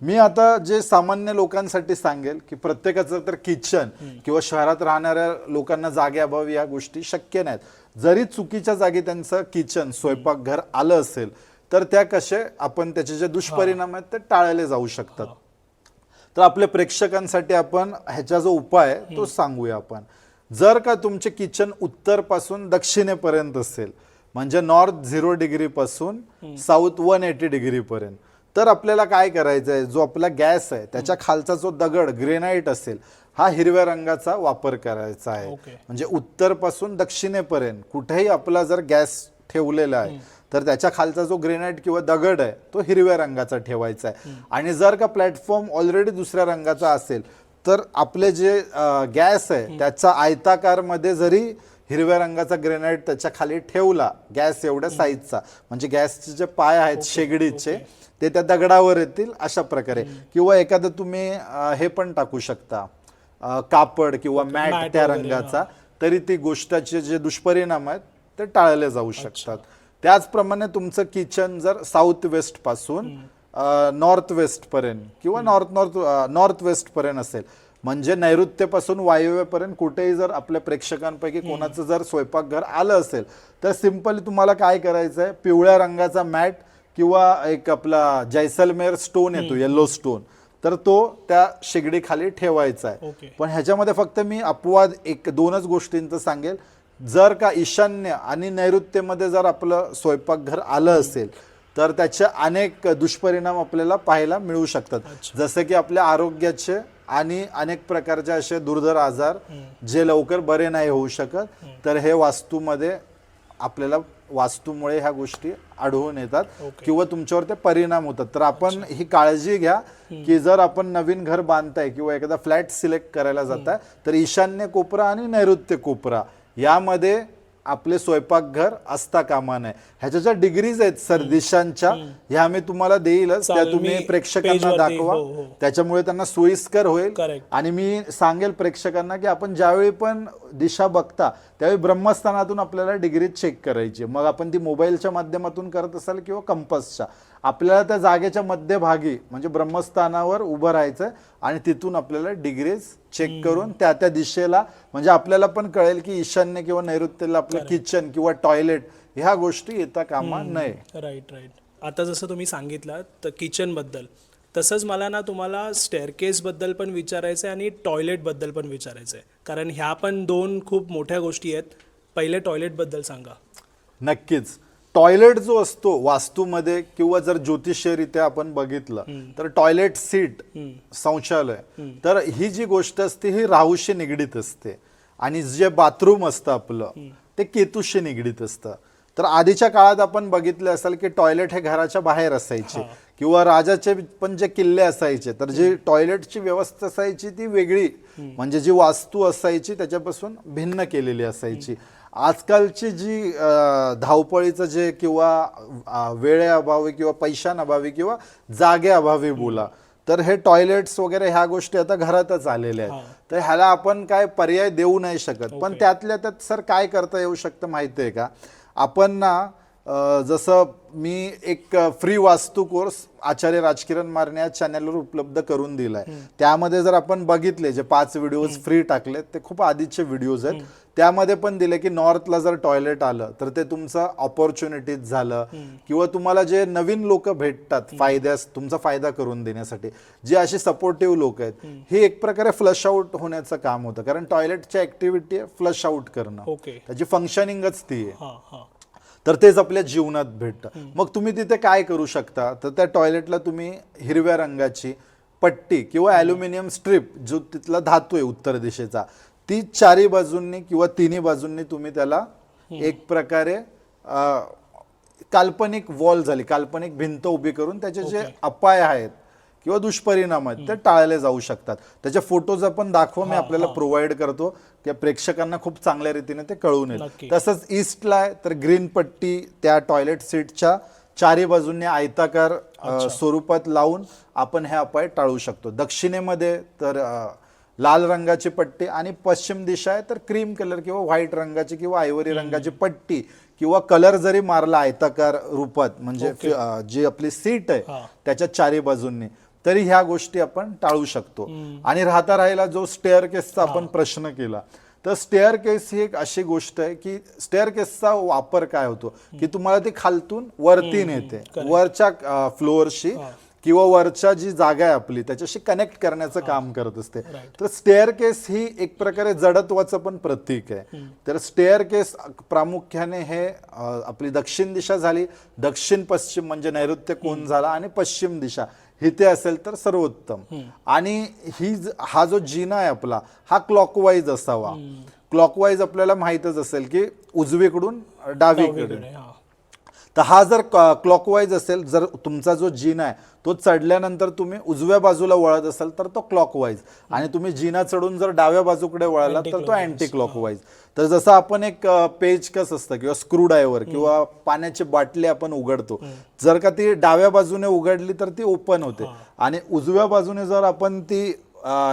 मी आता जे सामान्य लोकांसाठी सांगेल की प्रत्येकाचं तर किचन किंवा शहरात राहणाऱ्या लोकांना जागेअभावी या गोष्टी शक्य नाहीत. जरी चुकीच्या जागी त्यांचं किचन, स्वयंपाकघर आलं असेल तर त्या कसे आपण त्याचे जे दुष्परिणाम आहेत ते टाळले जाऊ शकतात. तर आपल्या प्रेक्षकांसाठी आपण ह्याचा जो उपाय आहे तो सांगूया आपण. जर का तुमचे किचन उत्तरपासून दक्षिणेपर्यंत असेल, म्हणजे नॉर्थ 0 डिग्री पासून साऊथ 180 डिग्री पर्यंत, तर आपल्याला काय करायचं आहे, जो आपला गॅस आहे त्याच्या खालचा जो दगड ग्रेनाइट असेल हा हिरव्या रंगाचा वापर करायचा आहे. म्हणजे उत्तर पासून दक्षिणेपर्यंत कुठेही आपला जर गॅस ठेवलेला आहे तर त्याच्या खालचा जो ग्रेनाइट किंवा दगड आहे तो हिरव्या रंगाचा ठेवायचा आहे. आणि जर का प्लॅटफॉर्म ऑलरेडी दुसऱ्या रंगाचा असेल तर आपले जे गॅस आहे त्याचा आयताकार मध्ये जरी हिरव्या रंगाचा ग्रेनाइट त्याच्या खाली ठेवला गॅस एवढ्या साईजचा, म्हणजे गॅसचे जे पाय आहेत शेगडीचे ते त्या दगडावर येतील अशा प्रकारे. किंवा एखादं तुम्ही हे पण टाकू शकता कापड किंवा मॅट त्या रंगाचा, तरी ती गोष्टाचे जे दुष्परिणाम आहेत ते टाळले जाऊ शकतात. त्याचप्रमाणे तुमचं किचन जर साऊथ वेस्ट पासून नॉर्थ वेस्ट पर्यंत किंवा नॉर्थ वेस्ट पर्यंत असेल, म्हणजे नैऋत्येपासून वायव्येपर्यंत कुठेही जर आपल्या प्रेक्षकांपैकी कोणाचं जर स्वयंपाकघर आलं असेल तर सिंपली तुम्हाला काय करायचं आहे, पिवळ्या रंगाचा मॅट किंवा एक आपला जैसलमेर स्टोन येतो येलो स्टोन, तर तो त्या शेगडी खाली ठेवायचा आहे. पण ह्याच्यामध्ये फक्त मी अपवाद एक दोनच गोष्टींचं सांगेल. जर का ईशान्य आणि नैऋत्येमध्ये जर आपलं स्वयंपाकघर आलं असेल तर त्याचे अनेक दुष्परिणाम आपल्याला पाहायला मिळू शकतात, जसे की आपल्या आरोग्याचे आणि अनेक प्रकारचे असे दुर्धर आजार जे लवकर बरे नाही होऊ शकत. तर हे वास्तूमध्ये आपल्याला वास्तूमुळे ह्या गोष्टी आढळून येतात किंवा तुमच्यावर ते परिणाम होतात. तर आपण ही काळजी घ्या की जर आपण नवीन घर बांधताय किंवा एखादा फ्लॅट सिलेक्ट करायला जाताय तर ईशान्य कोपरा आणि नैऋत्य कोपरा यामध्ये आपले स्वयंपाकघर असता कामा नये. ह्याच्या ज्या डिग्रीज आहेत सर दिशांच्या, ह्या मी तुम्हाला देईलच, त्या तुम्ही प्रेक्षकांना दाखवा, त्याच्यामुळे त्यांना सोयीस्कर होईल. आणि मी सांगेल प्रेक्षकांना की आपण ज्यावेळी पण दिशा बघता त्यावेळी ब्रह्मस्थानातून आपल्याला डिग्री चेक करायची. मग आपण ती मोबाईलच्या माध्यमातून करत असाल किंवा कंपासच्या, आपल्याला त्या जागेच्या मध्यभागी म्हणजे ब्रह्मस्थानावर उभं राहायचं आणि तिथून आपल्याला डिग्रीज चेक करून त्या त्या दिशेला, म्हणजे आपल्याला पण कळेल की ईशान्य किंवा नैऋत्येला आपलं किचन किंवा टॉयलेट ह्या गोष्टी येता कामा नये. राईट. आता जसं तुम्ही सांगितलं तर किचन बद्दल, तसंच मला ना तुम्हाला स्टेअरकेस बद्दल पण विचारायचं आहे आणि टॉयलेट बद्दल पण विचारायचं आहे, कारण ह्या पण दोन खूप मोठ्या गोष्टी आहेत. पहिले टॉयलेट बद्दल सांगा. नक्कीच. टॉयलेट जो असतो वास्तूमध्ये किंवा जर ज्योतिषीयरित्या आपण बघितलं तर टॉयलेट सीट शौचालय, तर ही जी गोष्ट असते ही राहूशी निगडीत असते आणि जे बाथरूम असतं आपलं ते केतूशी निगडीत असतं. तर आधीच्या काळात आपण बघितलं असेल की टॉयलेट हे घराच्या बाहेर असायचे किंवा राजाचे पण जे किल्ले असायचे तर जी टॉयलेटची व्यवस्था असायची ती वेगळी, म्हणजे जी वास्तू असायची त्याच्यापासून भिन्न केलेली असायची. आजकालची जी धावपळीचं जे किंवा वेळेअभावी किंवा पैशांअभावी किंवा जागेअभावी बोला तर हे टॉयलेट्स वगैरे ह्या गोष्टी आता घरातच आलेल्या आहेत. तर ह्याला आपण काय पर्याय देऊ नाही शकत. पण त्यातल्या त्यात सर काय करता येऊ शकतं माहिती आहे का, आपण ना जसं मी एक फ्री वास्तू कोर्स आचार्य राजकिरण मारणे या चॅनलवर उपलब्ध करून दिलाय. त्यामध्ये जर आपण बघितले जे 5 व्हिडिओज फ्री टाकलेत ते खूप आधीचे व्हिडिओज आहेत, त्यामध्ये पण दिले की नॉर्थला जर टॉयलेट आलं तर ते तुमचं ऑपॉर्च्युनिटीज झालं किंवा तुम्हाला जे नवीन लोक भेटतात तुमचा फायदा करून देण्यासाठी, जे अशी सपोर्टिव्ह लोक आहेत, हे एक प्रकारे फ्लश आउट होण्याचं काम होतं. कारण टॉयलेटची ऍक्टिव्हिटी आहे फ्लश आउट करणं, त्याची फंक्शनिंगच ती आहे. तर तेच आपल्या जीवनात भेटतं. मग तुम्ही तिथे काय करू शकता, तर त्या टॉयलेटला तुम्ही हिरव्या रंगाची पट्टी किंवा ॲल्युमिनियम स्ट्रीप, जो तिथला धातू आहे उत्तर दिशेचा, ती चारी बाजूंनी किंवा तिन्ही बाजूंनी तुम्ही त्याला एक प्रकारे काल्पनिक वॉल झाली, काल्पनिक भिंत उभी करून त्याचे जे अपाय आहेत किंवा दुष्परिणाम आहेत ते टाळले जाऊ शकतात. त्याचे फोटोज आपण दाखवा, मी आपल्याला प्रोव्हाइड करतो की प्रेक्षकांना खूप चांगल्या रीतीने ते कळून येईल. तसंच ईस्टला आहे तर ग्रीन पट्टी त्या टॉयलेट सीटच्या चारी बाजूंनी आयताकार स्वरूपात लावून आपण हे अपाय टाळू शकतो. दक्षिणेमध्ये तर लाल रंगाची पट्टी आणि पश्चिम दिशा आहे तर क्रीम कलर किंवा व्हाईट रंगाची किंवा आयवरी रंगाची पट्टी किंवा कलर जरी मारला आयताकार रूपात, म्हणजे जी आपली सीट आहे त्याच्या चारी बाजूंनी, तरी ह्या गोष्टी आपण टाळू शकतो. आणि राहिला जो स्टेअर केसचा आपण प्रश्न केला, तर स्टेअर केस ही एक अशी गोष्ट आहे की स्टेअर केसचा वापर काय होतो की तुम्हाला ती खालतून वरती नेते वरच्या फ्लोअरशी किंवा वरच्या जी जागा आहे आपली त्याच्याशी कनेक्ट करण्याचं काम करत असते. तर स्टेअर केस ही एक प्रकारे जडत्वाचं पण प्रतीक आहे. तर स्टेअर केस प्रामुख्याने हे आपली दक्षिण दिशा झाली, दक्षिण पश्चिम म्हणजे नैऋत्य कोण झाला, आणि पश्चिम दिशा इथे असेल तर सर्वोत्तम. आणि हा जो जिना आहे आपला हा क्लॉकवाईज असावा. क्लॉकवाईज आपल्याला माहीतच असेल की उजवीकडून डावीकडे. तर हा जर क्लॉकवाईज असेल, जर तुमचा जो जिना आहे तो चढल्यानंतर तुम्ही उजव्या बाजूला वळत असाल तर तो क्लॉकवाईज, आणि तुम्ही जिना चढून जर डाव्या बाजूकडे वळला तर तो अँटी क्लॉकवाईज. तर जसं आपण एक पेचकस असतं किंवा स्क्रूड्रायव्हर किंवा पाण्याची बाटली आपण उघडतो, जर का ती डाव्या बाजूने उघडली तर ती ओपन होते, आणि उजव्या बाजूने जर आपण ती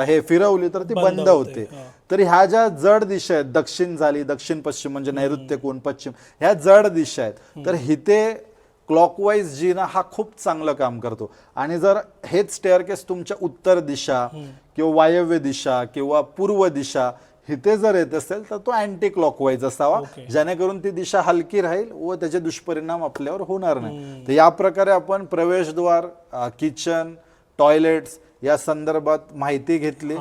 हे फिरवली तर ती बंद होते. तर ह्या ज्या जड दिशा आहेत, दक्षिण झाली, दक्षिण पश्चिम म्हणजे नैऋत्य कोण, पश्चिम, ह्या जड दिशा आहेत. तर इथे क्लॉकवाईज जिना हा खूप चांगलं काम करतो. आणि जर हेच स्टेअरकेस तुमच्या उत्तर दिशा किंवा वायव्य दिशा किंवा पूर्व दिशा इथे जर येत असेल तर तो अँटी क्लॉकवाईज असावा, जेणेकरून ती दिशा हलकी राहील व त्याचे दुष्परिणाम आपल्यावर होणार नाही. तर या प्रकारे आपण प्रवेशद्वार, किचन, टॉयलेट्स या संदर्भात माहिती घेतली.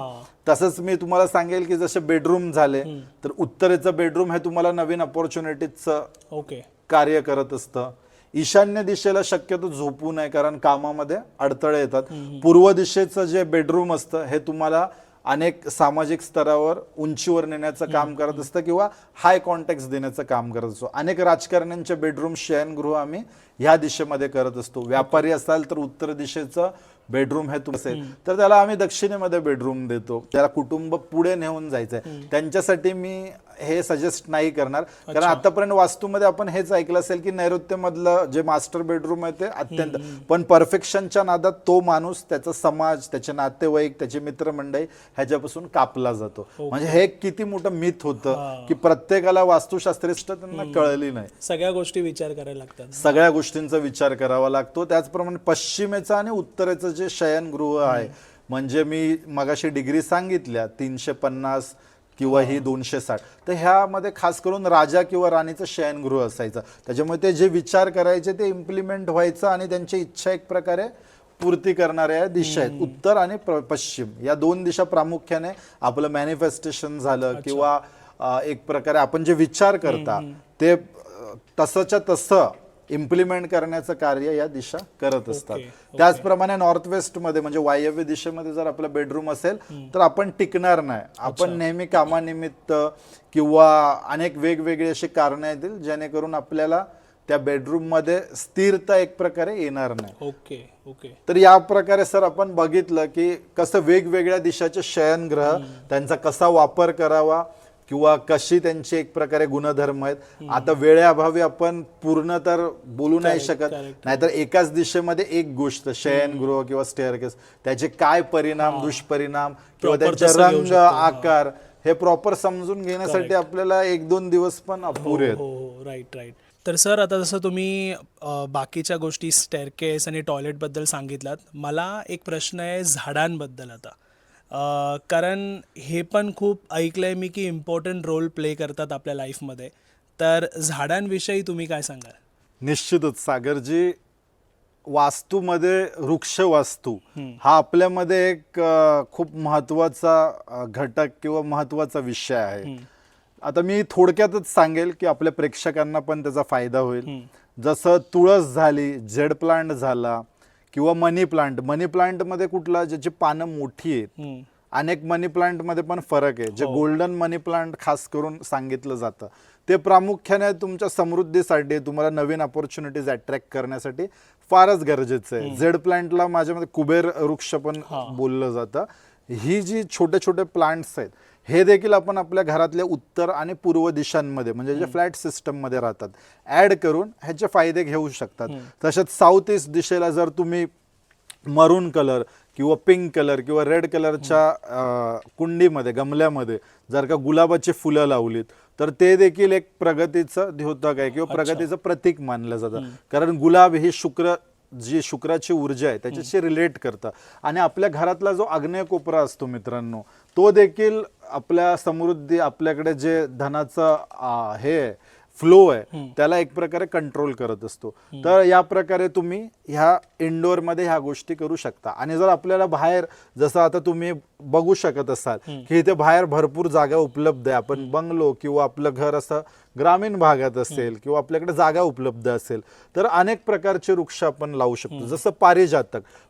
तसंच मी तुम्हाला सांगेल की जसे बेडरूम झाले तर उत्तरेचं बेडरूम हे तुम्हाला नवीन अपॉर्च्युनिटीजचं कार्य करत असतं. ईशान्य दिशेला शक्यतो झोपू नये कारण कामामध्ये अडथळे येतात. पूर्व दिशेचं जे बेडरूम असतं हे तुम्हाला अनेक सामाजिक स्तरावर उंचीवर नेण्याचं काम करत असतं किंवा हाय कॉन्टॅक्ट देण्याचं काम करत असतो. अनेक राजकारण्यांचे बेडरूम, शयनगृह आम्ही ह्या दिशेमध्ये करत असतो. व्यापारी असाल तर उत्तर दिशेचं बेडरूम हे तुम असेल तर त्याला आम्ही दक्षिणेमध्ये बेडरूम देतो. त्याला कुटुंब पुढे नेऊन जायचंय त्यांच्यासाठी मी हे सजेस्ट नाही करणार, कारण आतापर्यंत वास्तूमध्ये आपण हेच ऐकलं असेल की नैऋत्य मधलं जे मास्टर बेडरूम आहे ते अत्यंत, पण परफेक्शनच्या नादात तो माणूस, त्याचा समाज, त्याचे नातेवाईक, त्याचे मित्रमंडळी ह्याच्यापासून कापला जातो. म्हणजे हे किती मोठं मिथ होतं की प्रत्येकाला वास्तुशास्त्रिष्ट त्यांना कळली नाही. सगळ्या गोष्टी विचार करायला लागतात, सगळ्या गोष्टींचा विचार करावा लागतो. त्याचप्रमाणे पश्चिमेचा आणि उत्तरेचं जे शयनगृह आहे, म्हणजे मी मगाशी डिग्री सांगितल्या 350 किंवा ही 260, तर ह्यामध्ये खास करून राजा किंवा राणीचं शयनगृह असायचं. त्याच्यामुळे ते जे विचार करायचे ते इम्प्लिमेंट व्हायचं आणि त्यांची इच्छा एक प्रकारे पूर्ती करणाऱ्या दिशा आहेत. उत्तर आणि पश्चिम या दोन दिशा प्रामुख्याने आपलं मॅनिफेस्टेशन झालं किंवा एक प्रकारे आपण जे विचार करता ते तसंच्या तसं इम्प्लिमेंट करण्याचं कार्य या दिशा करत असतात. त्याचप्रमाणे नॉर्थ वेस्ट मध्ये म्हणजे वायव्य दिशेमध्ये जर आपला बेडरूम असेल तर आपण टिकणार नाही. आपण नेहमी कामानिमित्त किंवा अनेक वेगवेगळी अशी कारणं येतील जेणेकरून आपल्याला त्या बेडरूम मध्ये स्थिरता एक प्रकारे येणार नाही. तर या प्रकारे सर आपण बघितलं की कसं वेगवेगळ्या दिशाचे शयनग्रह, त्यांचा कसा वापर करावा किंवा कशी त्यांचे एक प्रकारे गुणधर्म आहेत. आता वेळेअभावी आपण पूर्ण तर बोलू नाही शकत, नाहीतर एकाच दिशेमध्ये एक गोष्ट शयनगृह किंवा स्टेअरकेस त्याचे काय परिणाम, दुष्परिणाम किंवा त्यांचे रंग, आकार हे प्रॉपर समजून घेण्यासाठी आपल्याला 1-2 दिवस पण अपुरे आहेत. राईट. तर सर आता जसं तुम्ही बाकीच्या गोष्टी स्टेअरकेस आणि टॉयलेटबद्दल सांगितलात, मला एक प्रश्न आहे झाडांबद्दल आता. कारण हे पण खूप ऐकलंय मी की इम्पॉर्टंट रोल प्ले करतात आपल्या लाईफमध्ये. तर झाडांविषयी तुम्ही काय सांगाल? निश्चितच सागरजी, वास्तूमध्ये वृक्ष वास्तू हा आपल्यामध्ये एक खूप महत्वाचा घटक किंवा महत्वाचा विषय आहे. आता मी थोडक्यातच सांगेल की आपल्या प्रेक्षकांना पण त्याचा फायदा होईल. जसं तुळस झाली, जेड प्लांट झाला किंवा मनी प्लांट. मनी प्लांट मध्ये कुठला, ज्याची पानं मोठी आहेत. अनेक मनी प्लांट मध्ये पण फरक आहे. जे गोल्डन मनी प्लांट खास करून सांगितलं जातं ते प्रामुख्याने तुमच्या समृद्धीसाठी, तुम्हाला नवीन अपॉर्च्युनिटीज अट्रॅक्ट करण्यासाठी फारच गरजेचं आहे. झेड प्लांटला माझ्यामध्ये कुबेर वृक्ष पण बोललं जातं. ही जी छोटे छोटे प्लांट्स आहेत हे देखील आपण आपल्या घरातल्या उत्तर आणि पूर्व दिशांमध्ये म्हणजे जे फ्लॅट सिस्टम मध्ये राहतात ऍड करून ह्याचे फायदे घेऊ शकतात. तसेच साऊथ ईस्ट दिशेला जर तुम्ही मरून कलर किंवा पिंक कलर किंवा रेड कलरच्या कुंडीमध्ये, गमल्यामध्ये जर का गुलाबाची फुलं लावलीत तर ते देखील एक प्रगतीचं द्योतक आहे किंवा प्रगतीचं प्रतीक मानलं जातं. कारण गुलाब ही जी शुक्राची ऊर्जा आहे त्याच्याशी रिलेट करतं. आणि आपल्या घरातला जो आग्नेय कोपरा असतो मित्रांनो, तो देखील आपल्या समृद्धी, आपल्याकडे जे धनाचं हे फ्लो आहे त्याला एक प्रकारे कंट्रोल करत असतो. तर या प्रकारे तुम्ही ह्या इंडोर मध्ये ह्या गोष्टी करू शकता. आणि जर आपल्याला बाहेर, जसं आता तुम्ही बघू शकत असाल की इथे बाहेर भरपूर जागा उपलब्ध आहे, आपण बंगलो किंवा आपलं घर असं ग्रामीण भागात असेल किंवा आपल्याकडे जागा उपलब्ध असेल तर अनेक प्रकारचे वृक्ष आपण लावू शकतो. जसं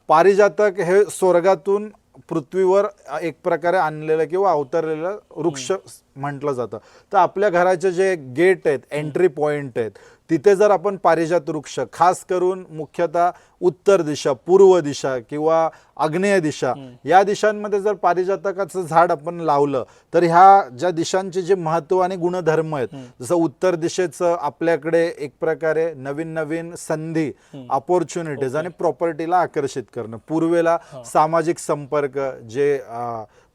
पारिजातक हे स्वर्गातून पृथ्वीवर एक प्रकारे आणलेलं किंवा अवतरलेलं वृक्ष म्हटलं जातं. तर आपल्या घराचे जे गेट आहेत, एंट्री पॉइंट आहेत, तिथे जर आपण पारिजात वृक्ष, खास करून मुख्यतः उत्तर दिशा, पूर्व दिशा किंवा आग्नेय दिशा या दिशांमध्ये जर पारिजातकाचं झाड आपण लावलं तर ह्या ज्या दिशांचे जे महत्व आणि गुणधर्म आहेत, जसं उत्तर दिशेचं आपल्याकडे एक प्रकारे नवीन नवीन संधी, ऑपॉर्च्युनिटीज आणि प्रॉपर्टीला आकर्षित करणं, पूर्वेला सामाजिक संपर्क, जे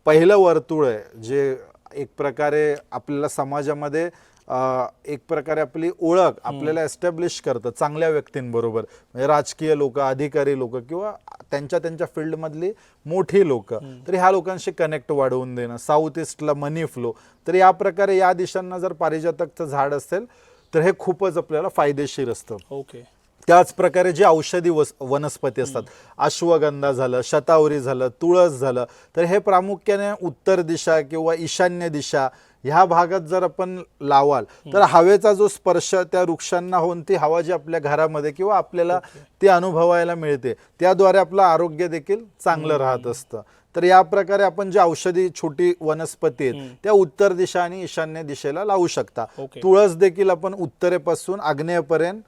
पहिलं वर्तुळ आहे, जे एक प्रकारे आपल्याला समाजामध्ये एक प्रकारे आपली ओळख आपल्याला एस्टॅब्लिश करतं चांगल्या व्यक्तींबरोबर, म्हणजे राजकीय लोक, अधिकारी लोक किंवा त्यांच्या फील्डमधली मोठी लोक, तर ह्या लोकांशी कनेक्ट वाढवून देणं. साऊथ ईस्टला मनी फ्लो, तर या प्रकारे या दिशांना जर पारिजातकचं झाड असेल तर हे खूपच आपल्याला फायदेशीर असतं. ओके. त्याच प्रकारे जे औषधी वनस्पती असतात, अश्वगंधा झालं, शतावरी झालं, तुळस झालं, तर हे प्रामुख्याने उत्तर दिशा किंवा ईशान्य दिशा ह्या भागात जर आपण लावाल तर हवेचा जो स्पर्श त्या वृक्षांना होऊन ती हवा जी आपल्या घरामध्ये किंवा आपल्याला ती अनुभवायला मिळते, त्याद्वारे आपलं आरोग्य देखील चांगलं राहत असतं. तर या प्रकारे आपण जी औषधी छोटी वनस्पती आहेत त्या उत्तर दिशा आणि ईशान्य दिशेला लावू शकता. तुळस देखील आपण उत्तरेपासून आग्नेयपर्यंत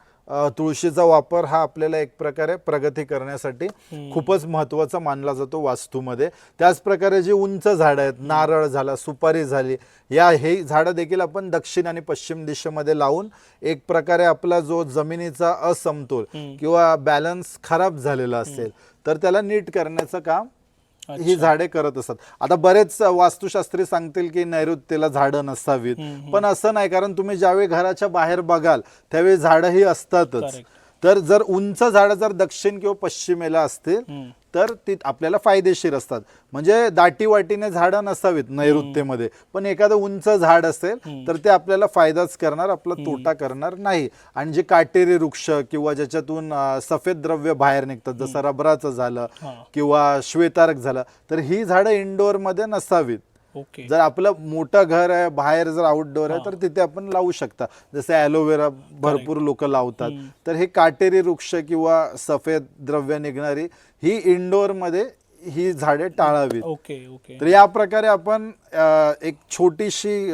तुळशीचा वापर हा आपल्याला एक प्रकारे प्रगती करण्यासाठी खूपच महत्त्वाचा मानला जातो वास्तूमध्ये. त्याच प्रकारे जी उंच झाडं आहेत, नारळ झाला, सुपारी झाली, हे झाडं देखील आपण दक्षिण आणि पश्चिम दिशेमध्ये लावून एक प्रकारे आपला जो जमिनीचा असमतोल किंवा बॅलन्स खराब झालेला असेल तर त्याला नीट करण्याचं काम ही झाडे करत असतात. आता बरेच वास्तुशास्त्री सांगतील की नैऋत्येला झाडं नसावीत, पण असं नाही, कारण तुम्ही ज्यावेळी घराच्या बाहेर बघाल त्यावेळी झाडंही असतातच. तर जर उंच झाडं जर दक्षिण किंवा पश्चिमेला असतील तर ती आपल्याला फायदेशीर असतात. म्हणजे दाटी वाटीने झाडं नसावीत नैऋत्येमध्ये, पण एखादं उंच झाड असेल तर ते आपल्याला फायदाच करणार, आपला तोटा करणार नाही. आणि जे काटेरी वृक्ष किंवा ज्याच्यातून सफेद द्रव्य बाहेर निघतात, जसं रबराचं झालं किंवा श्वेतारक झालं, तर ही झाडं इंडोर मध्ये नसावीत. जर आपलं मोठं घर आहे, बाहेर जर आउटडोर आहे तर तिथे आपण लावू शकता. जसे ॲलोवेरा भरपूर लोक लावतात, तर हे काटेरी वृक्ष किंवा सफेद द्रव्य निघणारी ही इंडोर मध्ये ही झाडे टाळावीत. तर या प्रकारे आपण एक छोटीशी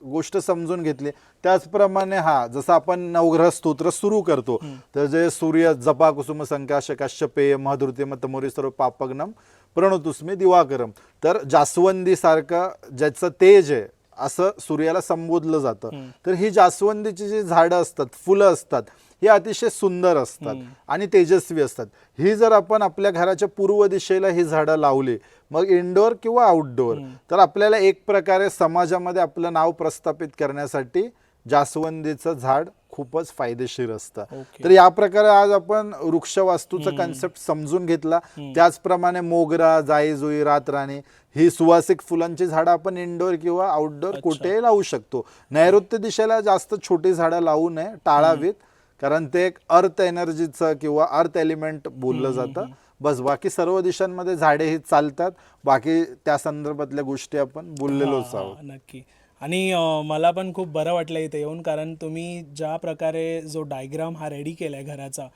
गोष्ट समजून घेतली. त्याचप्रमाणे जसं आपण नवग्रह स्तोत्र सुरू करतो तर जे सूर्य जपा कुसुम संकाश काश्यपेय महधृतिम तमोरी सर्व पापग्नम प्रणतुस्मी दिवाकरम, तर जास्वंदी सारखं ज्याचं तेज आहे असं सूर्याला संबोधलं जातं. तर ही जास्वंदीची जी झाडं असतात, फुलं असतात, ही अतिशय सुंदर असतात आणि तेजस्वी असतात. ही जर आपण आपल्या घराच्या पूर्व दिशेला ही झाडं लावली, मग इंडोर किंवा आउटडोर, तर आपल्याला एक प्रकारे समाजामध्ये आपलं नाव प्रस्थापित करण्यासाठी जास्वंदीचं झाड खूपच फायदेशीर असतं. तर या प्रकारे आज आपण वृक्षवास्तूचा कन्सेप्ट समजून घेतला. त्याचप्रमाणे मोगरा, जाई-जुई, रातराणी ही सुवासिक फुलांची झाडं आपण इंडोर किंवा आउटडोर कुठेही लावू शकतो. नैऋत्य दिशेला जास्त छोटी झाडं लावू नये, टाळावीत, कारण ते एक अर्थ एनर्जीचं किंवा अर्थ एलिमेंट बोललं जातं. बस, बाकी सर्व दिशांमध्ये झाडे ही चालतात. बाकी त्या संदर्भातल्या गोष्टी आपण बोललेलोच आहोत. नक्की. आणि मला पण खूप बरं वाटलं इथे येऊन, कारण तुम्ही ज्या प्रकारे जो डायग्राम हा रेडी केला आहे घराचा,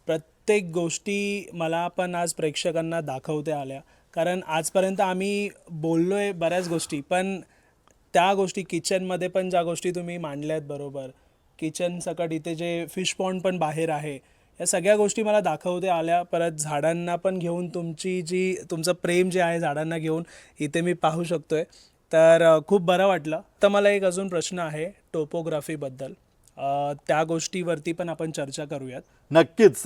प्रत्येक गोष्टी मला पण आज प्रेक्षकांना दाखवता आल्या. कारण आजपर्यंत आम्ही बोललो आहे बऱ्याच गोष्टी, पण त्या गोष्टी किचनमध्ये पण ज्या गोष्टी तुम्ही मांडल्यात बरोबर, किचन सकट इथे जे फिश पॉन्ड पण बाहेर आहे, या सगळ्या गोष्टी मला दाखवता आल्या. परत झाडांना पण घेऊन तुमचं प्रेम जे आहे झाडांना घेऊन इथे मी पाहू शकतोय. तर खूप बरं वाटलं. तर मला एक अजून प्रश्न आहे टोपोग्राफीबद्दल, त्या गोष्टीवरती पण आपण चर्चा करूयात. नक्कीच.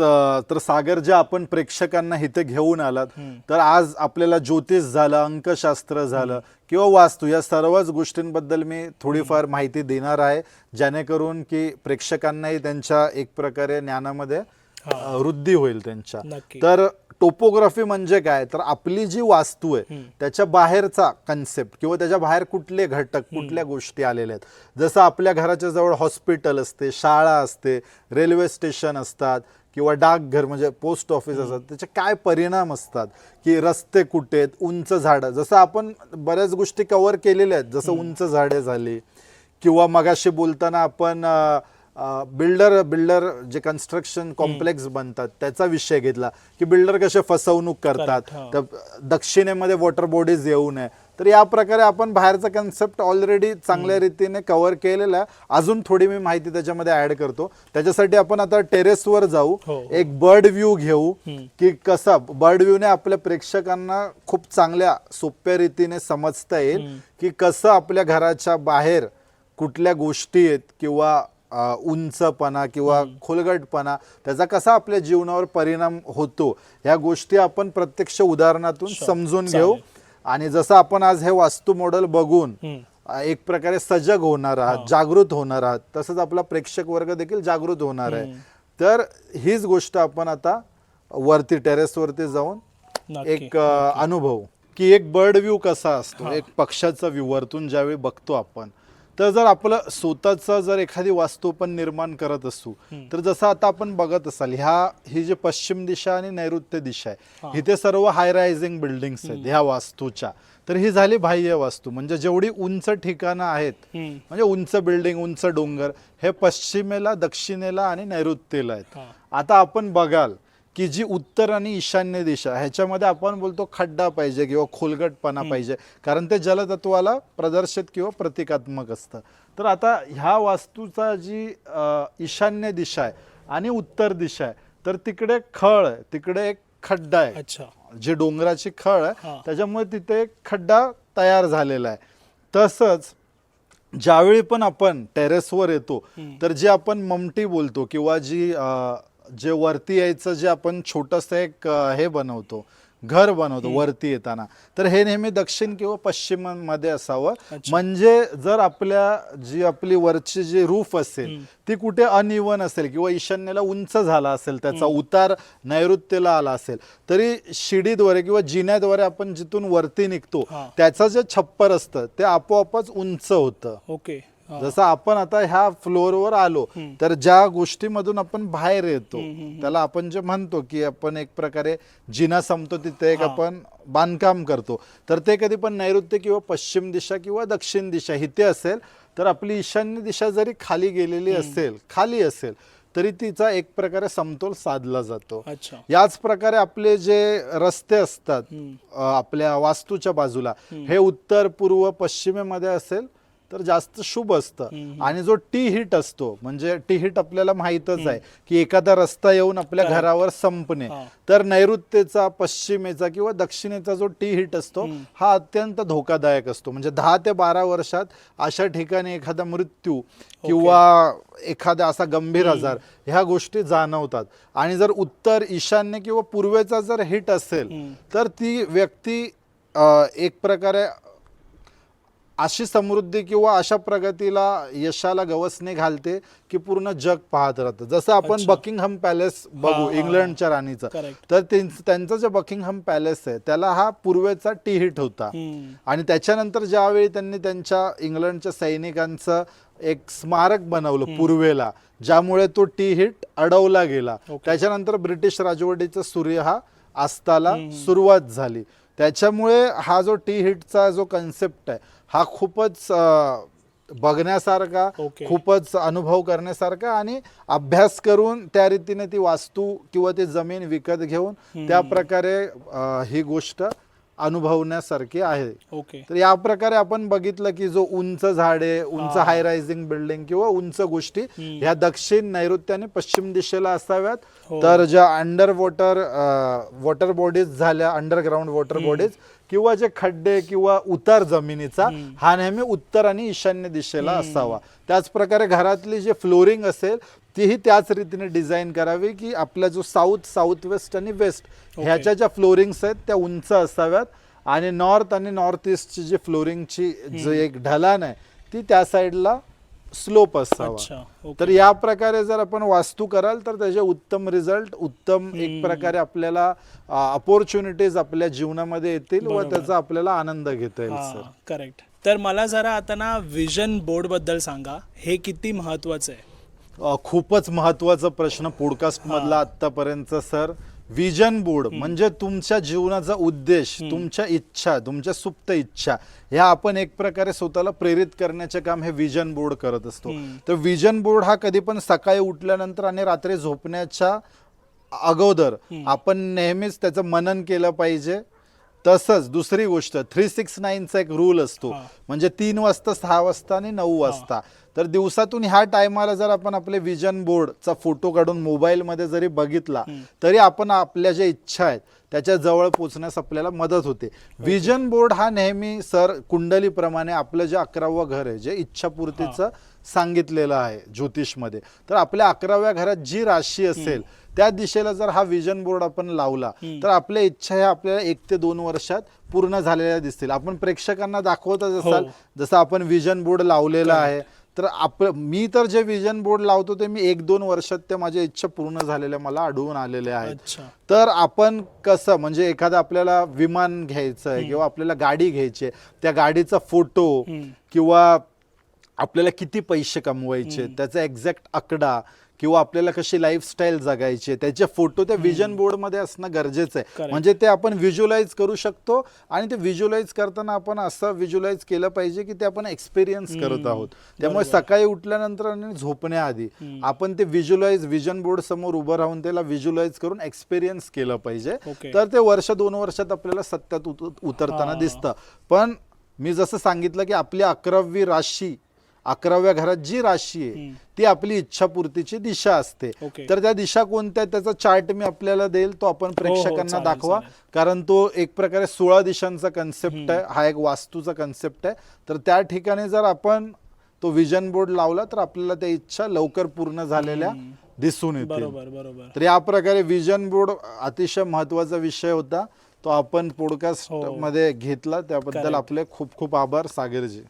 तर सागर, जे आपण प्रेक्षकांना इथे घेऊन आलात, तर आज आपल्याला ज्योतिष झालं, अंकशास्त्र झालं किंवा वास्तू, या सर्वच गोष्टींबद्दल मी थोडीफार माहिती देणार आहे, जेणेकरून की प्रेक्षकांनाही त्यांच्या एक प्रकारे ज्ञानामध्ये वृद्धी होईल त्यांच्या. तर टोपोग्राफी म्हणजे काय, तर आपली जी वास्तू आहे त्याच्या बाहेरचा कन्सेप्ट किंवा त्याच्या बाहेर कुठले घटक, कुठल्या गोष्टी आलेल्या आहेत. जसं आपल्या घराच्या जवळ हॉस्पिटल असते, शाळा असते, रेल्वे स्टेशन असतात किंवा डाकघर म्हणजे पोस्ट ऑफिस असतात, त्याचे काय परिणाम असतात, की रस्ते कुठे आहेत, उंच झाडं. जसं आपण बऱ्याच गोष्टी कव्हर केलेल्या आहेत, जसं उंच झाडे झाली किंवा मगाशी बोलताना आपण बिल्डर जे कन्स्ट्रक्शन कॉम्प्लेक्स बनतात त्याचा विषय घेतला, की बिल्डर कसे फसवणूक करतात, तर दक्षिणेमध्ये वॉटर बॉडीज येऊ नये. तर या प्रकारे आपण बाहेरचा कन्सेप्ट ऑलरेडी चांगल्या रीतीने कव्हर केलेला आहे. अजून थोडी मी माहिती त्याच्यामध्ये ऍड करतो. त्याच्यासाठी आपण आता टेरेसवर जाऊ, एक बर्ड व्ह्यू घेऊ, की कसा बर्ड व्ह्यूने आपल्या प्रेक्षकांना खूप चांगल्या सोप्या रीतीने समजता येईल की कसं आपल्या घराच्या बाहेर कुठल्या गोष्टी आहेत किंवा उंचपणा किंवा खोलगटपणा त्याचा कसा आपल्या जीवनावर परिणाम होतो, ह्या गोष्टी आपण प्रत्यक्ष उदाहरणातून समजून घेऊ. आणि जसं आपण आज हे वास्तू मॉडेल बघून एक प्रकारे सजग होणार आहात, जागृत होणार आहात, तसंच आपला प्रेक्षक वर्ग देखील जागृत होणार आहे. तर हीच गोष्ट आपण आता वरती टेरेसवरती जाऊन एक अनुभव, की एक बर्ड व्ह्यू कसा असतो, एक पक्षाचा व्ह्यू वरतून ज्यावेळी बघतो आपण. तर जर आपलं स्वतःचं जर एखादी वास्तू आपण निर्माण करत असू, तर जसं आता आपण बघत असाल, ही जी पश्चिम दिशा आणि नैऋत्य दिशा आहे, इथे सर्व हाय रायझिंग बिल्डिंग्स आहेत ह्या वास्तूच्या. तर ही झाली बाह्य वास्तू, म्हणजे जेवढी उंच ठिकाणं आहेत, म्हणजे उंच बिल्डिंग, उंच डोंगर, हे पश्चिमेला, दक्षिणेला आणि नैऋत्येला आहेत. आता आपण बघाल की जी उत्तर आणि ईशान्य दिशा, ह्याच्यामध्ये आपण बोलतो खड्डा पाहिजे किंवा खोलगटपणा पाहिजे, कारण ते जलतत्वाला प्रदर्शित किंवा प्रतिकात्मक असतं. तर आता ह्या वास्तूचा जी ईशान्य दिशा आहे आणि उत्तर दिशा आहे, तर तिकडे खळ आहे, तिकडे एक खड्डा आहे, जी डोंगराची खळ आहे, त्याच्यामुळे तिथे एक खड्डा तयार झालेला आहे. तसंच ज्यावेळी पण आपण टेरेसवर येतो, तर जे आपण ममटी बोलतो किंवा जे वरती यायचं जे आपण छोटंसं एक हे बनवतो, घर बनवतो वरती येताना, तर हे नेहमी दक्षिण किंवा पश्चिम मध्ये असावं. म्हणजे जर जी आपली वरची जी रूफ असेल ती कुठे अनइवन असेल किंवा ईशान्येला उंच झाला असेल, त्याचा उतार नैऋत्येला आला असेल, तरी शिडीद्वारे किंवा जिन्याद्वारे आपण जिथून वरती निघतो त्याचं जे छप्पर असतं ते आपोआपच उंच होतं. ओके. जसं आपण आता ह्या फ्लोअरवर आलो, तर ज्या गोष्टीमधून आपण बाहेर येतो त्याला आपण जे म्हणतो की आपण एक प्रकारे जिना संपतो, तिथे एक आपण बांधकाम करतो, तर ते कधी पण नैऋत्य किंवा पश्चिम दिशा किंवा दक्षिण दिशा इथे असेल, तर आपली ईशान्य दिशा जरी खाली गेलेली असेल, खाली असेल, तरी तिचा एक प्रकारे समतोल साधला जातो. याच प्रकारे आपले जे रस्ते असतात आपल्या वास्तूच्या बाजूला, हे उत्तर, पूर्व, पश्चिमेमध्ये असेल तर जास्त शुभ असतं. आणि जो टी हिट असतो, म्हणजे टी हिट आपल्याला माहीतच आहे की एखादा रस्ता येऊन आपल्या घरावर संपणे, तर नैऋत्येचा, पश्चिमेचा किंवा दक्षिणेचा जो टी हिट असतो हा अत्यंत धोकादायक असतो. म्हणजे 10 ते 12 वर्षात अशा ठिकाणी एखादा मृत्यू किंवा एखादा असा गंभीर आजार, ह्या गोष्टी जाणवतात. आणि जर उत्तर, ईशान्य किंवा पूर्वेचा जर हिट असेल, तर ती व्यक्ती एक प्रकारे अशी समृद्धी किंवा अशा प्रगतीला, यशाला गवसणी घालते की पूर्ण जग पाहत राहतं. जसं आपण बकिंगहॅम पॅलेस बघू, इंग्लंडच्या राणीचं, तर त्यांचं जे बकिंगहॅम पॅलेस आहे त्याला हा पूर्वेचा टी हिट होता. आणि त्याच्यानंतर ज्यावेळी त्यांनी त्यांच्या इंग्लंडच्या सैनिकांचं एक स्मारक बनवलं पूर्वेला, ज्यामुळे तो टी हिट अडवला गेला. त्याच्यानंतर ब्रिटिश राजवटीचा सूर्य हा अस्ताला सुरुवात झाली. त्याच्यामुळे हा जो टी हिटचा जो कन्सेप्ट आहे हा खूपच बघण्यासारखा, खूपच अनुभव करण्यासारखा, आणि अभ्यास करून त्या रीतीने ती वास्तू किंवा ती जमीन विकत घेऊन त्या प्रकारे ही गोष्ट अनुभवण्यासारखी आहे. तर या प्रकारे आपण बघितलं की जो उंच झाडे, उंच हाय रायझिंग बिल्डिंग किंवा उंच गोष्टी ह्या दक्षिण, नैऋत्य आणि पश्चिम दिशेला असाव्यात. तर ज्या अंडर वॉटर बॉडीज झाल्या, अंडरग्राऊंड वॉटर बॉडीज किंवा जे खड्डे किंवा उतार जमिनीचा, हा नेहमी उत्तर आणि ईशान्य दिशेला असावा. त्याच प्रकारे घरातली जी फ्लोरिंग असेल तीही त्याच रीतीने डिझाईन करावी की आपला जो साऊथ वेस्ट आणि वेस्ट ह्याच्या ज्या फ्लोरिंग्स आहेत त्या उंच असाव्यात, आणि नॉर्थ आणि नॉर्थ ईस्टची जी फ्लोरिंगची जी एक ढलान आहे ती त्या साईडला स्लोप असावा. अच्छा, ओके. तर या प्रकारे जर आपण वास्तू कराल तर त्याचे उत्तम रिझल्ट, उत्तम एक प्रकारे आपल्याला अपॉर्च्युनिटीज आपल्या जीवनामध्ये येतील व बरोबर. त्याचा आपल्याला आनंद घेता येईल सर. करेक्ट. तर मला जरा आता ना विजन बोर्ड बद्दल सांगा, हे किती महत्वाचं आहे? खूपच महत्वाचा प्रश्न पॉडकास्ट मधला आतापर्यंत सर. विजन बोर्ड म्हणजे तुमच्या जीवनाचा उद्देश, तुमच्या इच्छा, तुमच्या सुप्त इच्छा ह्या आपण एक प्रकारे स्वतःला प्रेरित करण्याचे काम हे विजन बोर्ड करत असतो. तर विजन बोर्ड हा कधी पण सकाळी उठल्यानंतर आणि रात्री झोपण्याच्या अगोदर आपण नेहमीच त्याचं मनन केलं पाहिजे. तसंच दुसरी गोष्ट 369चा एक रूल असतो, म्हणजे 3 वाजता, 6 वाजता आणि 9 वाजता. तर दिवसातून ह्या टायमाला जर आपण आपले विजन बोर्डचा फोटो काढून मोबाईलमध्ये जरी बघितला तरी आपण आपल्या ज्या इच्छा आहेत त्याच्या जवळ पोहोचण्यास आपल्याला मदत होते. विजन बोर्ड हा नेहमी सर कुंडलीप्रमाणे आपलं जे 11वं घर आहे, जे इच्छापूर्तीचं सांगितलेलं आहे ज्योतिषमध्ये, तर आपल्या 11व्या घरात जी राशी असेल त्या दिशेला जर हा विजन बोर्ड आपण लावला तर आपल्या इच्छा ह्या आपल्याला 1 ते 2 वर्षात पूर्ण झालेल्या दिसतील. आपण प्रेक्षकांना दाखवतच असाल, जसं आपण विजन बोर्ड लावलेला आहे. तर मी तर जे विजन बोर्ड लावतो ते मी 1-2 वर्षात त्या माझ्या इच्छा पूर्ण झालेल्या मला आढळून आलेल्या आहेत. तर आपण कसं, म्हणजे एखादं आपल्याला विमान घ्यायचं आहे किंवा आपल्याला गाडी घ्यायची आहे, त्या गाडीचा फोटो किंवा आपल्याला किती पैसे कमवायचे त्याचा एक्झॅक्ट आकडा किंवा आपल्याला कशी लाईफस्टाईल जगायची त्याचे फोटो त्या विजन बोर्डमध्ये असणं गरजेचं आहे. म्हणजे ते आपण व्हिज्युअलाइज करू शकतो आणि ते व्हिज्युअलाइज करताना आपण असं व्हिज्युअलाइज केलं पाहिजे की ते आपण एक्सपिरियन्स करत आहोत. त्यामुळे सकाळी उठल्यानंतर आणि झोपण्याआधी आपण ते विजन बोर्ड समोर उभं राहून त्याला व्हिज्युअलाइज करून एक्सपिरियन्स केलं पाहिजे. तर ते 1-2 वर्षात आपल्याला सत्यात उतरताना दिसतं. पण मी जसं सांगितलं की आपली 11वी राशी, 11व्या घरात जी राशी आहे ती आपली इच्छापूर्तीची दिशा असते. तर त्या दिशा कोणत्या, त्याचा चार्ट मी आपल्याला देईल, तो आपण प्रेक्षकांना दाखवा. कारण तो एक प्रकारे 16 दिशांचा कन्सेप्ट आहे, हा एक वास्तूचा कन्सेप्ट आहे. तर त्या ठिकाणी जर आपण तो विजन बोर्ड लावला तर आपल्याला त्या इच्छा लवकर पूर्ण झालेल्या दिसून येतील. तर या प्रकारे विजन बोर्ड अतिशय महत्वाचा विषय होता, तो आपण पॉडकास्ट मध्ये घेतला. त्याबद्दल आपले खूप खूप आभार सागरजी.